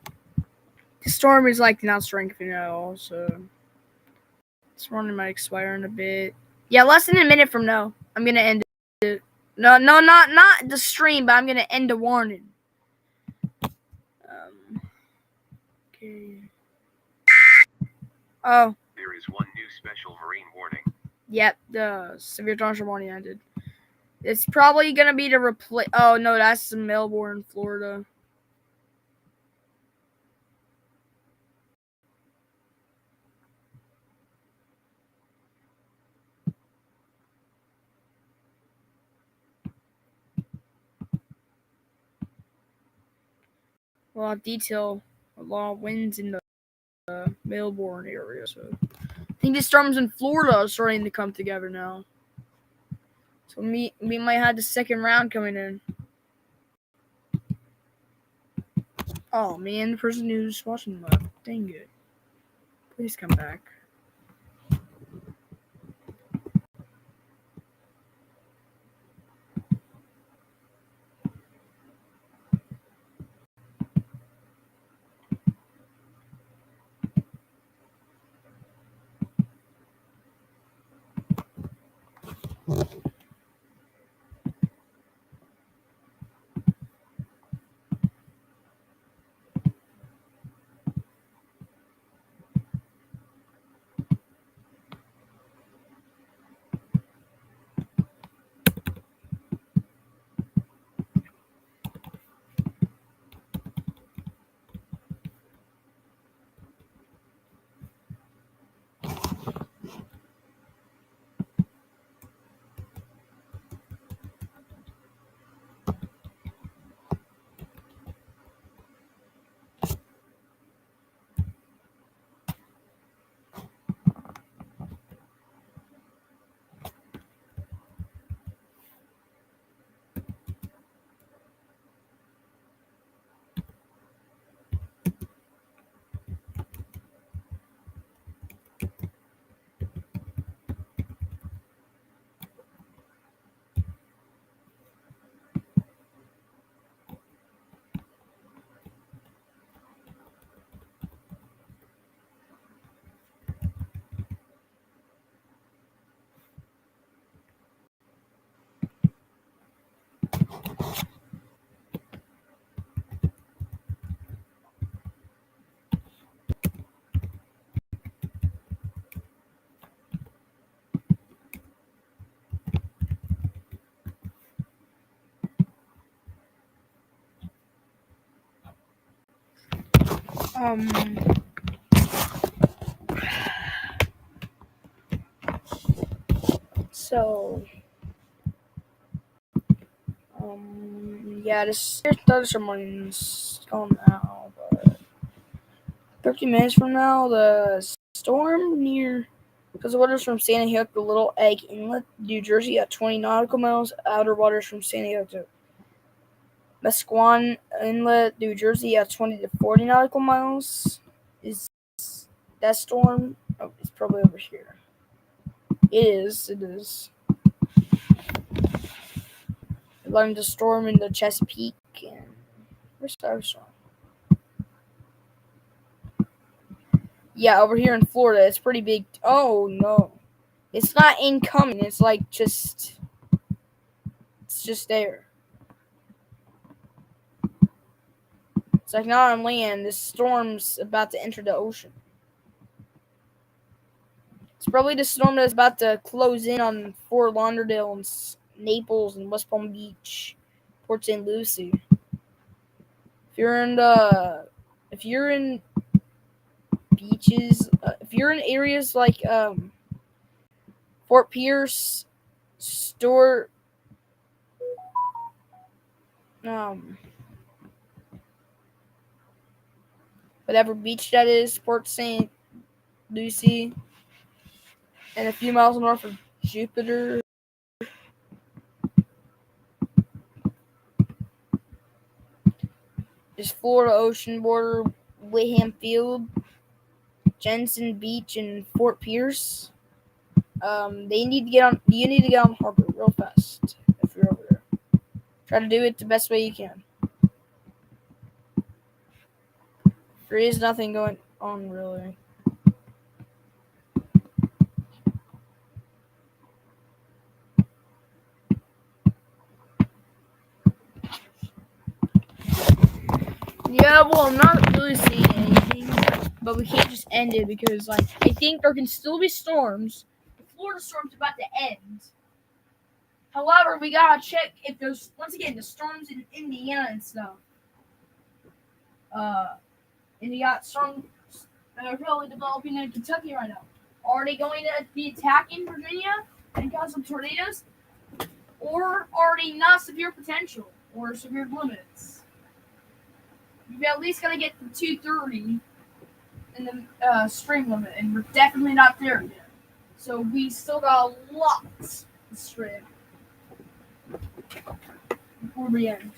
The storm is like not strengthening at all, so this morning might expire in a bit. Yeah, less than a minute from now, I'm gonna end it. No, not the stream, but I'm gonna end the warning. Okay. Oh, There is one new special marine warning. yep, the severe thunderstorm warning ended. It's probably gonna be to replace. Oh no, that's Melbourne, Florida. A lot of detail, a lot of winds in the Melbourne area. So I think the storms in Florida are starting to come together now. So we might have the second round coming in. Oh man, the person who's watching left. Dang it. Please come back. So yeah, this thunderstorm warning's gone now, but 30 minutes from now, the storm near, because the waters from Sandy Hook to Little Egg Inlet, New Jersey at 20 nautical miles, outer waters from Sandy Hook to Musqueam Inlet, New Jersey at 20 to 40 nautical miles. Is that storm? Oh, it's probably over here. It is. Allowing the storm in the Chesapeake and where's the other storm? Yeah, over here in Florida, it's pretty big. Oh no, it's not incoming. It's like it's just there. It's like not on land. This storm's about to enter the ocean. It's probably the storm that's about to close in on Fort Lauderdale and Naples and West Palm Beach, Port St. Lucie. If you're in beaches, if you're in areas like Fort Pierce, Stewart, whatever beach that is, Port St. Lucie, and a few miles north of Jupiter. There's Florida Ocean border, Whitham Field, Jensen Beach, and Fort Pierce. You need to get on harbor real fast if you're over there. Try to do it the best way you can. There is nothing going on really. Yeah, well, I'm not really seeing anything, but we can't just end it because, like, I think there can still be storms. The Florida storm's about to end. However, we gotta check if there's, once again, the storms in Indiana and stuff. And you got storms that are probably developing in Kentucky right now. Are they going to be attacking Virginia and cause some tornadoes? Or are they not severe potential or severe limits? You've at least got to get to 230 in the string limit, and we're definitely not there yet. So we still got a lot to string before we end.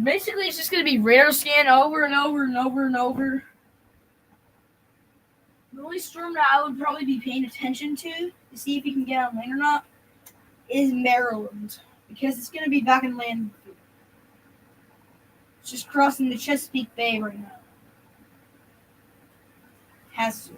Basically, it's just gonna be radar scan over and over and over and over. The only storm that I would probably be paying attention to see if you can get on land or not is Maryland, because it's gonna be back in land. It's just crossing the Chesapeake Bay right now. Has to.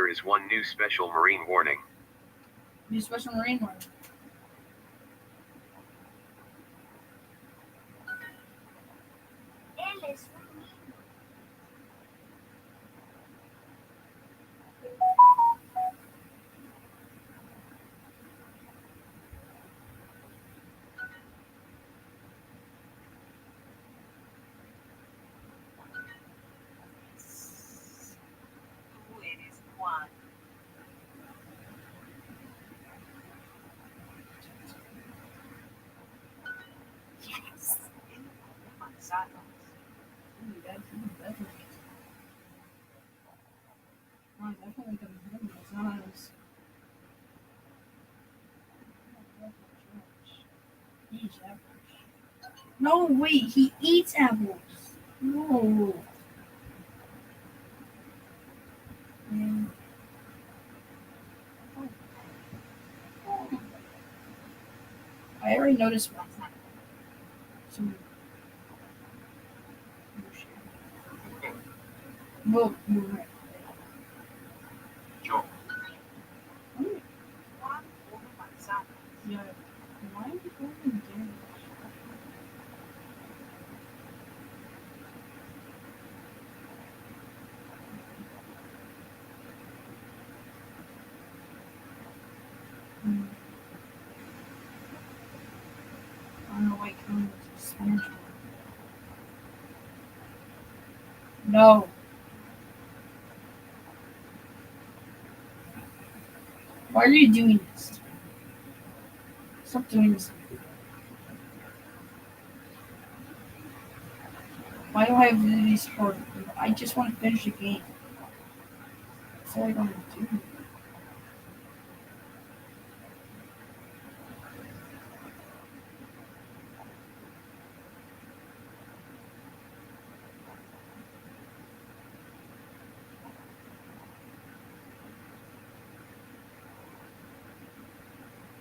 There is one new special marine warning. New special marine one. Who it is Juan. Yes. Manzanas. Definitely. Oh, definitely the manzanas. He eats apples. No, wait, he eats apples. No. Man. I already noticed some well, you're right. Joe. Juan come manzanas. Yeah. Why are you going there? I don't know why Conan is Spanish. No. Why are you doing this? Stop doing this. Why do I have to do these for? I just want to finish the game. That's all I want to do.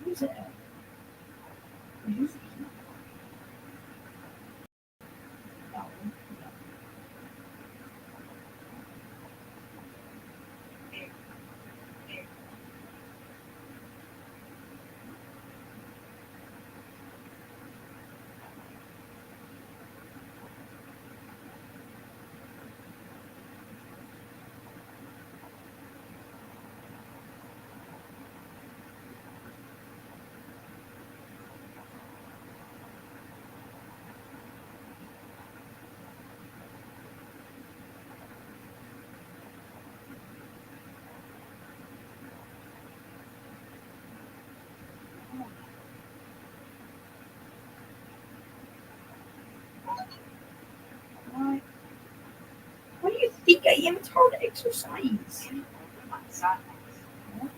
Who's it? Who's it? Oh, why? What do you think I am? It's hard to exercise. Manzanas. What?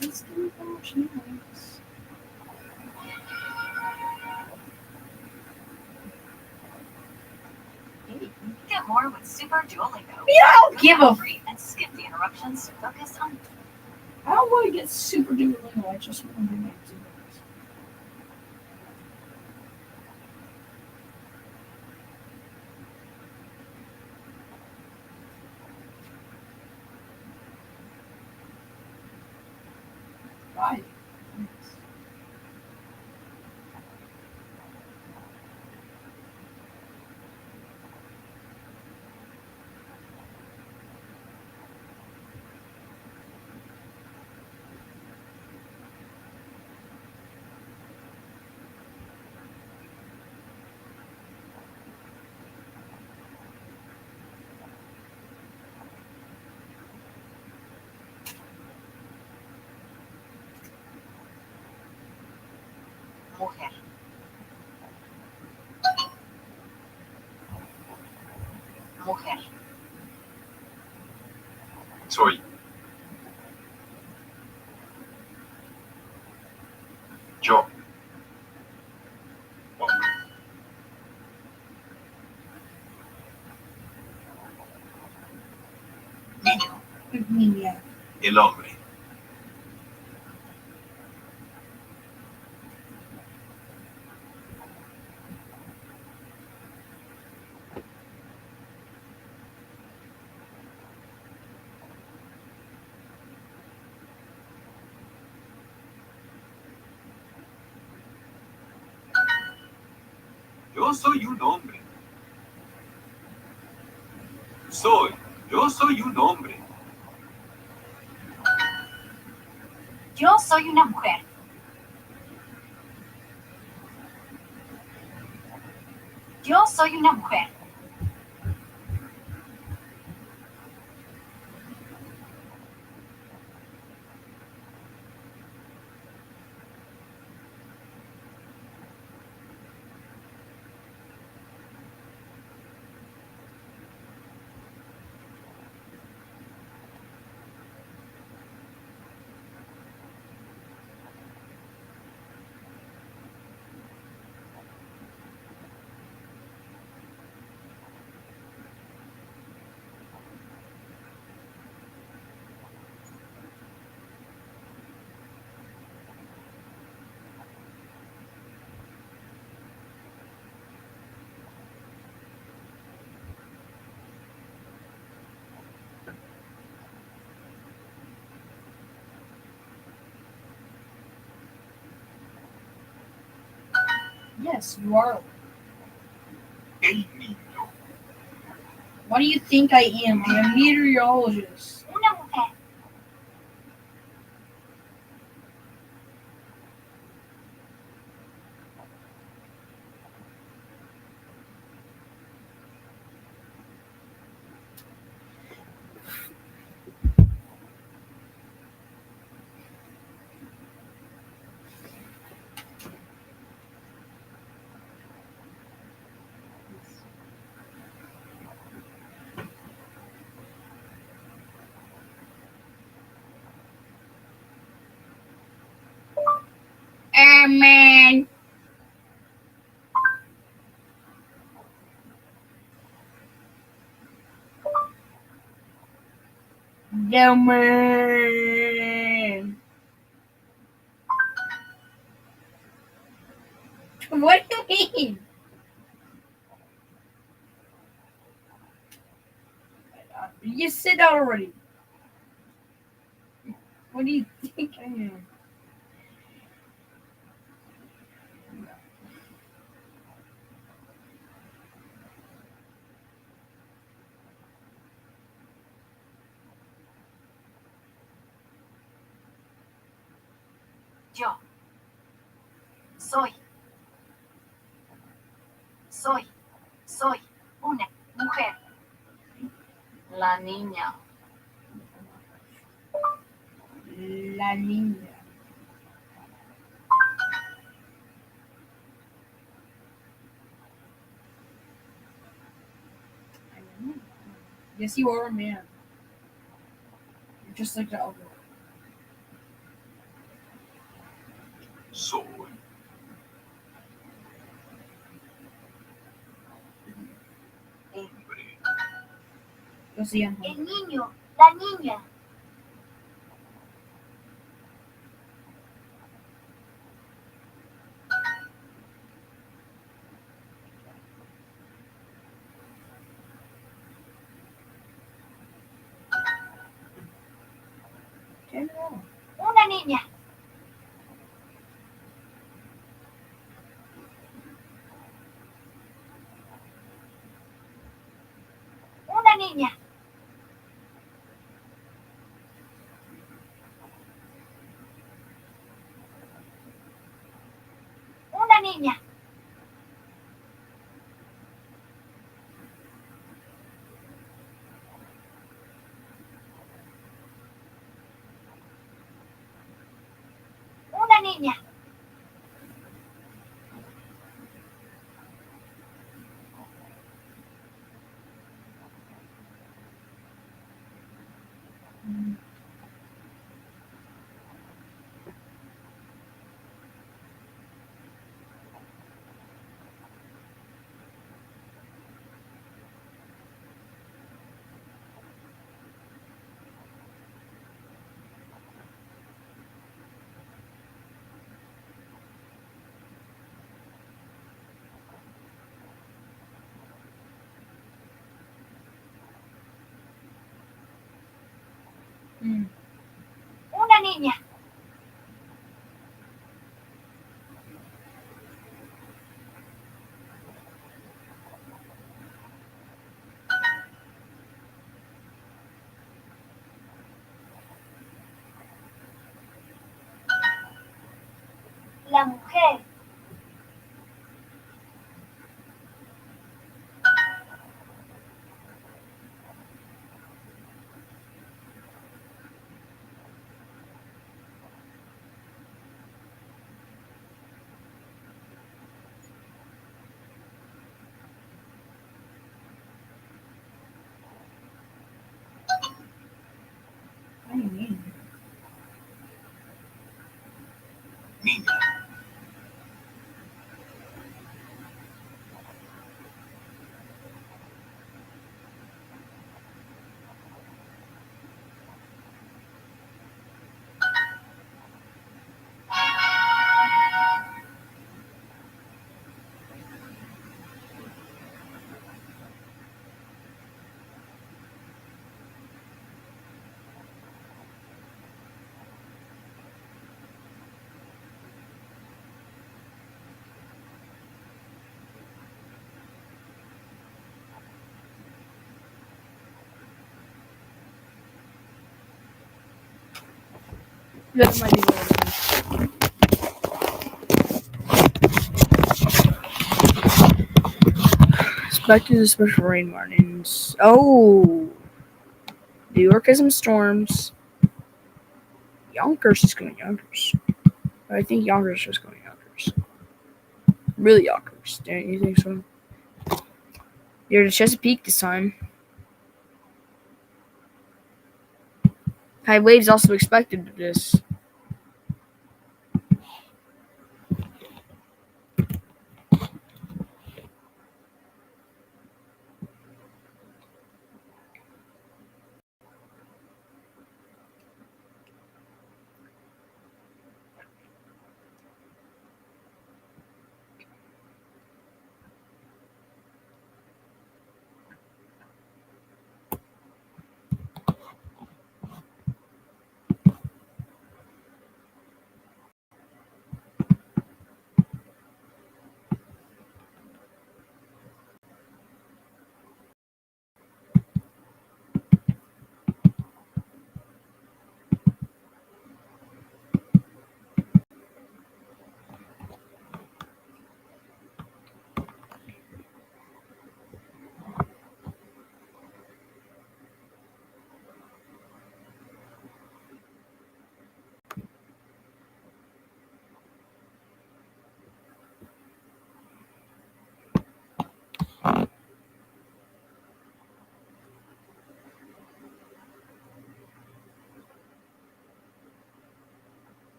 Let's do options. Get more with Super Duolingo. Yeah, I don't give a. Free and skip the interruptions to focus on. I don't want to get super Duolingo. I just want to do my activities. Bye. Mujer. Mujer. Soy. Yo. Hombre. Niño. Niña. El hombre. Yo soy un hombre. Yo soy un hombre. Yo soy una mujer. Yo soy una mujer. Yes, you are. El niño. What do you think I am? I'm a meteorologist. Una mujer. Amen. Amen. What do you mean? You said that already. What do you think I am? Yo. Soy. Soy una mujer. La niña. La niña. Yes, you are a man. You're just like the other. Soy. Hombre. Lo siento. El niño. La niña. Una niña. Una niña. Una niña. Una niña. Una niña. La mujer. What do you mean? Niña. That might be what it is. Back to the special rain warnings. Oh, New York has some storms. Yonkers is going Yonkers. I think Yonkers is going Yonkers. Really Yonkers. Don't you think so? You're to Chesapeake this time. High waves also expected of this.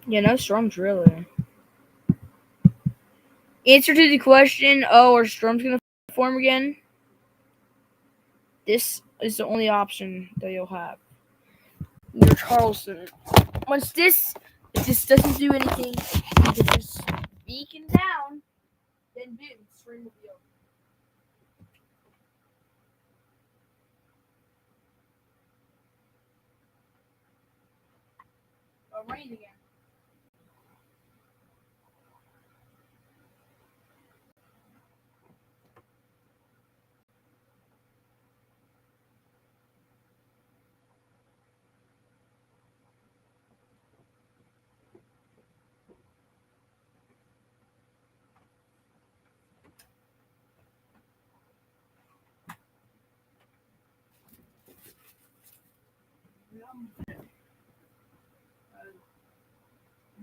Yeah, no storms really. Answer to the question, oh, are storms going to form again? This is the only option that you'll have. Near Charleston. Once if this doesn't do anything, you can just beacon down, then boom, stream will be over. Rain again.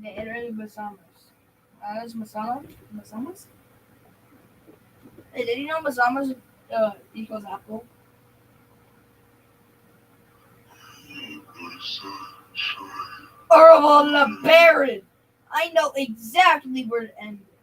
Eres Masamas. As Masamas? Hey, did you know Masamas equals apple? Horrible the Baron! I know exactly where to end it.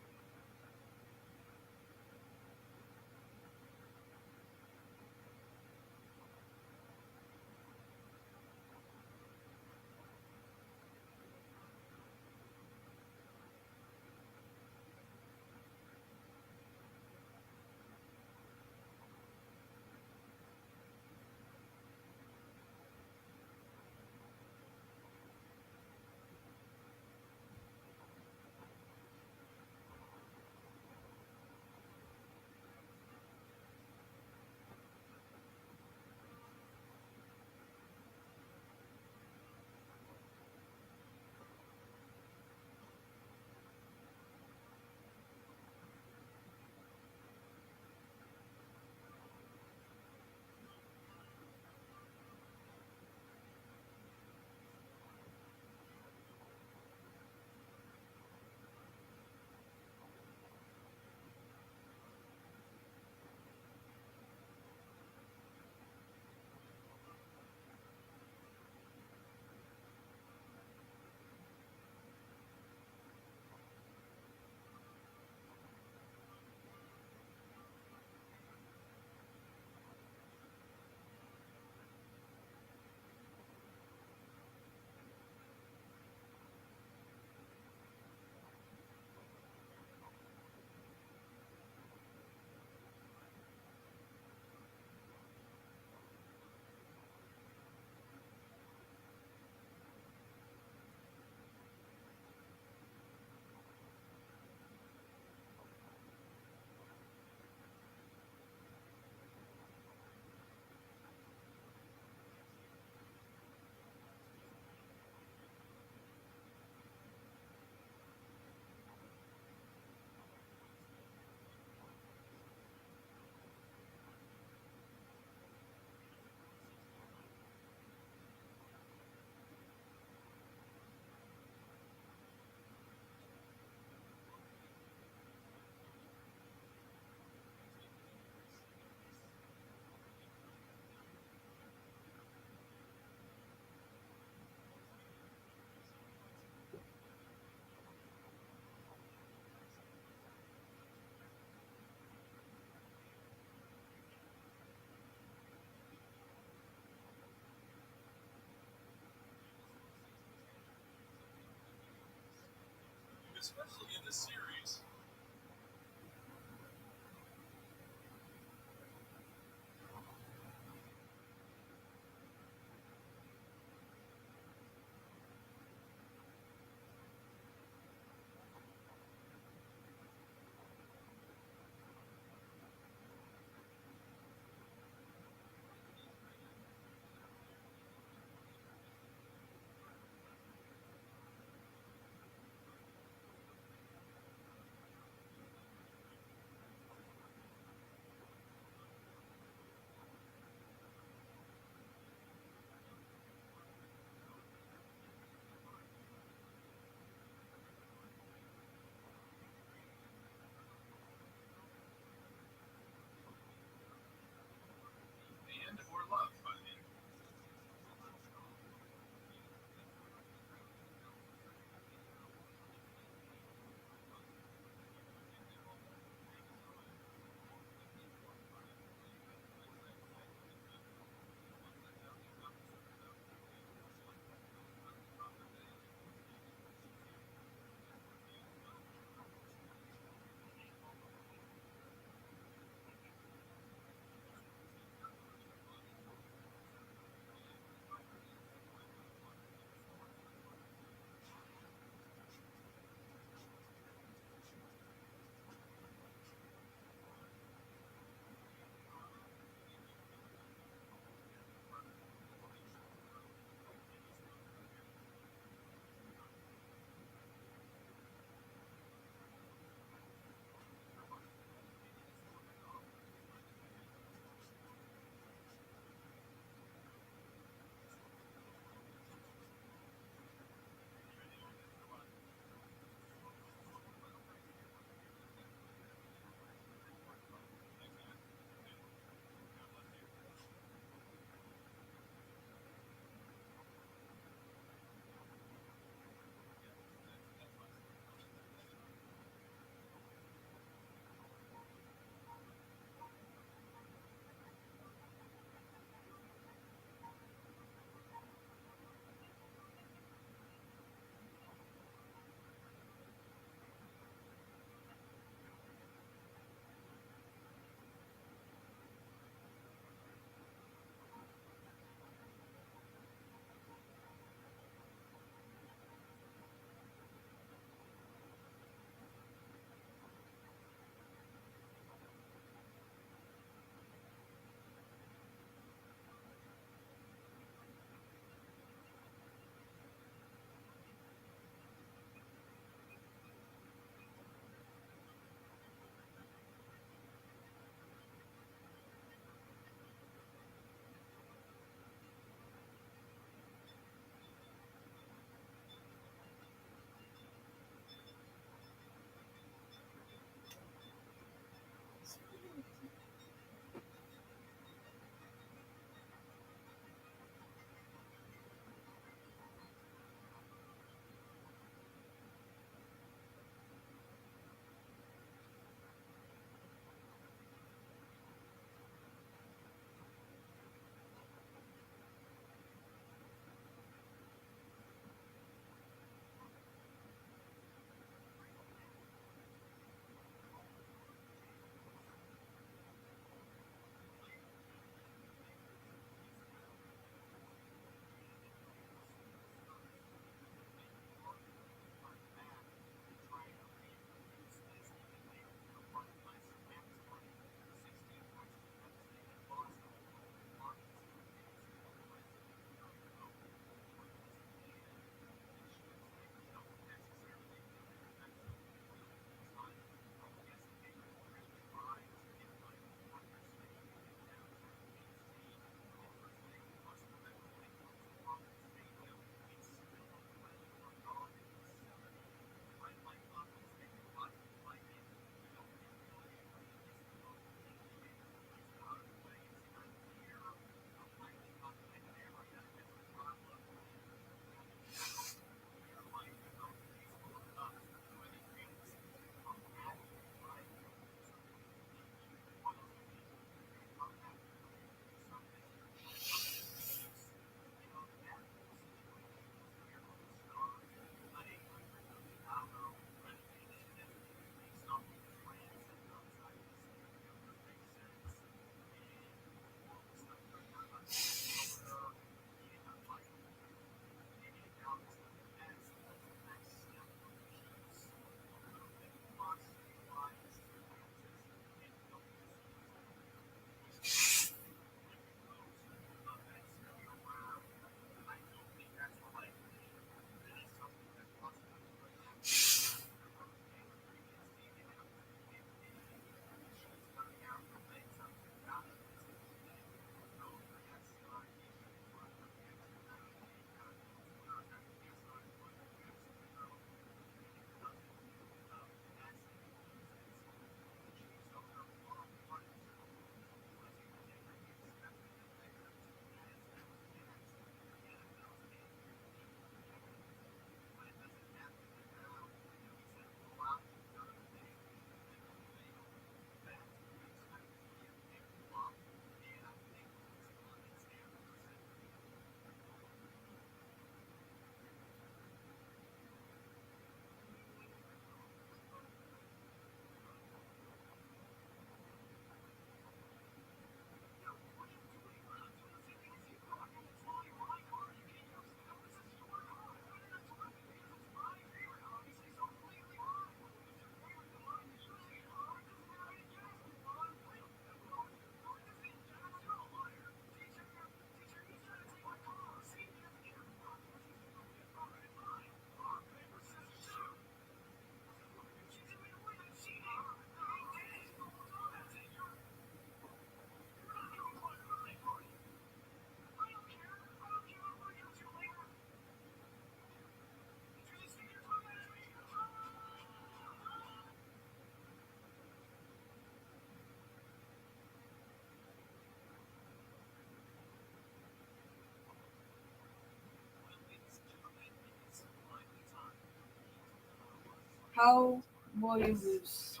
How will you lose?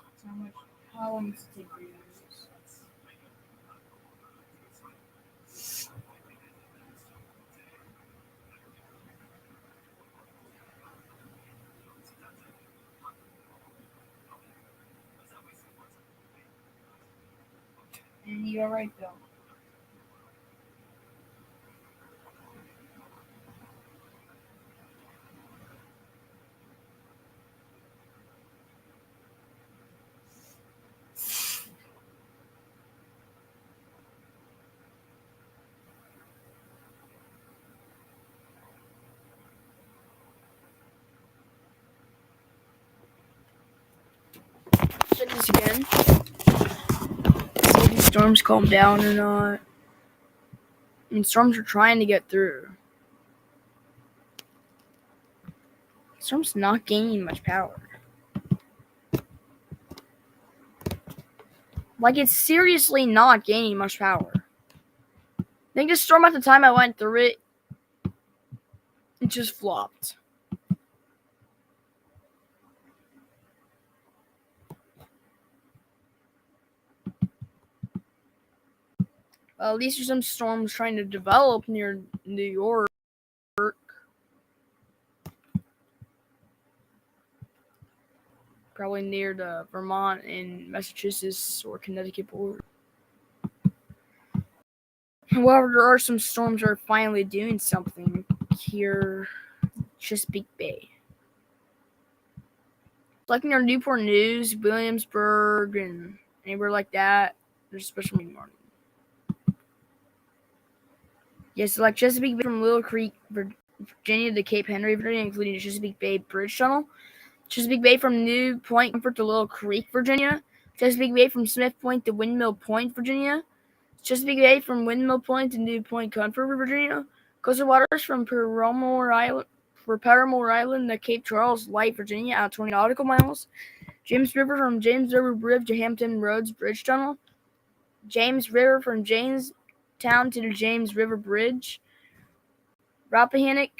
How long does it take for you to lose? And you're right, Bill. Check this again. See if these storms calm down or not. I mean, storms are trying to get through. Storm's not gaining much power. Like, it's seriously not gaining much power. I think this storm at the time I went through it, it just flopped. Well, at least there's some storms trying to develop near New York. Probably near the Vermont and Massachusetts or Connecticut border. However, there are some storms that are finally doing something here, Chesapeake Bay. Like near Newport News, Williamsburg, and anywhere like that, there's a special meeting warning. Yes, like Chesapeake Bay from Little Creek, Virginia to Cape Henry, Virginia, including the Chesapeake Bay Bridge Tunnel. Chesapeake Bay from New Point Comfort to Little Creek, Virginia. Chesapeake Bay from Smith Point to Windmill Point, Virginia. Chesapeake Bay from Windmill Point to New Point Comfort, Virginia. Coastal waters from Paramore Island to Cape Charles Light, Virginia, at 20 nautical miles. James River from James River Bridge to Hampton Roads Bridge Tunnel. James River from Jamestown to the James River Bridge. Rappahannock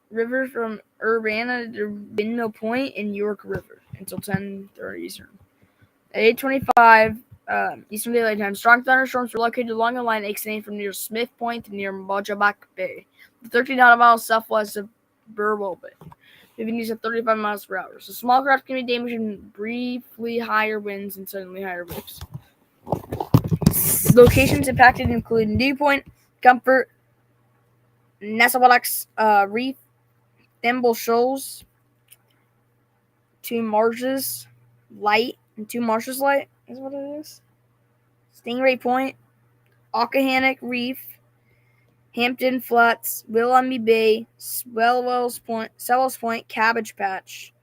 River from Urbana to Windmill Point and York River until 10:30 Eastern. At 8:25 Eastern Daylight Time, strong thunderstorms were located along the line extending from near Smith Point to near Mojabac Bay, 13 miles southwest of Burwell Bay, moving east at 35 miles per hour. So small craft can be damaged in briefly higher winds and suddenly higher waves. Locations impacted include New Point, Comfort, Nessawadax Reef, Thimble Shoals, Two Marshes Light, and Two Marshes Light is what it is. Stingray Point, Occohannock Reef, Hampton Flats, Willoughby Bay, Swellwell's Point, Cabbage Patch,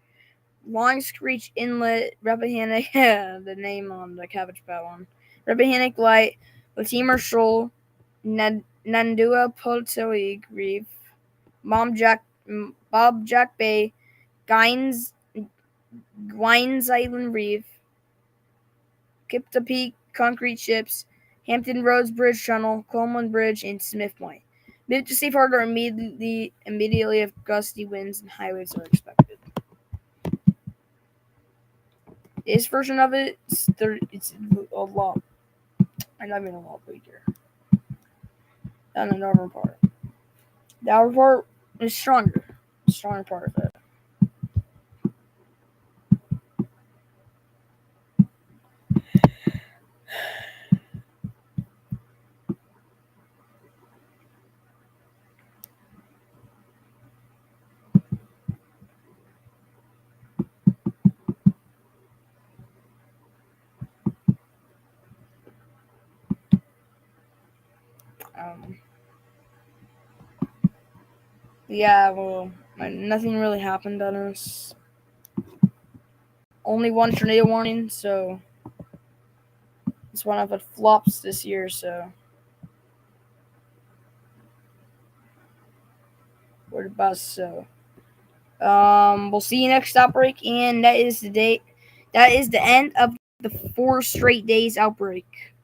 Long Screech Inlet, Rappahannock, the name on the Cabbage Patch one, Rappahannock Light, Latimer Shoal, Nandua Potoig Reef, Bob Jack Bay, Gines Island Reef, Kipta Peak Concrete Ships, Hampton Roads Bridge Tunnel, Coleman Bridge, and Smith Point. Move to safe harbor immediately if gusty winds and high waves are expected. This version of it, it's a lot. I'm not even a lot bigger than the northern part. The outer part is stronger. The stronger part of it. Yeah, well, nothing really happened on us. Only one tornado warning, so it's one of the flops this year, so we're the best, so we'll see you next outbreak, and that is the end of the 4 straight days outbreak.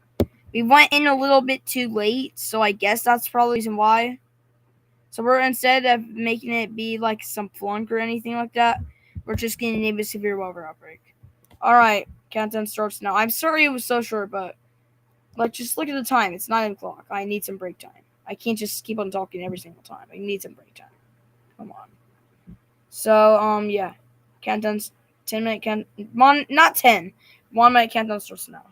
We went in a little bit too late, so I guess that's probably the reason why. So we're, instead of making it be like some flunk or anything like that, We're just getting a severe weather outbreak. Alright, countdown starts now. I'm sorry it was so short, but like just look at the time. It's 9 o'clock. I need some break time. I can't just keep on talking every single time. I need some break time. Come on. So, yeah. Countdown's 10-minute count. Not 10. 1 minute countdown starts now.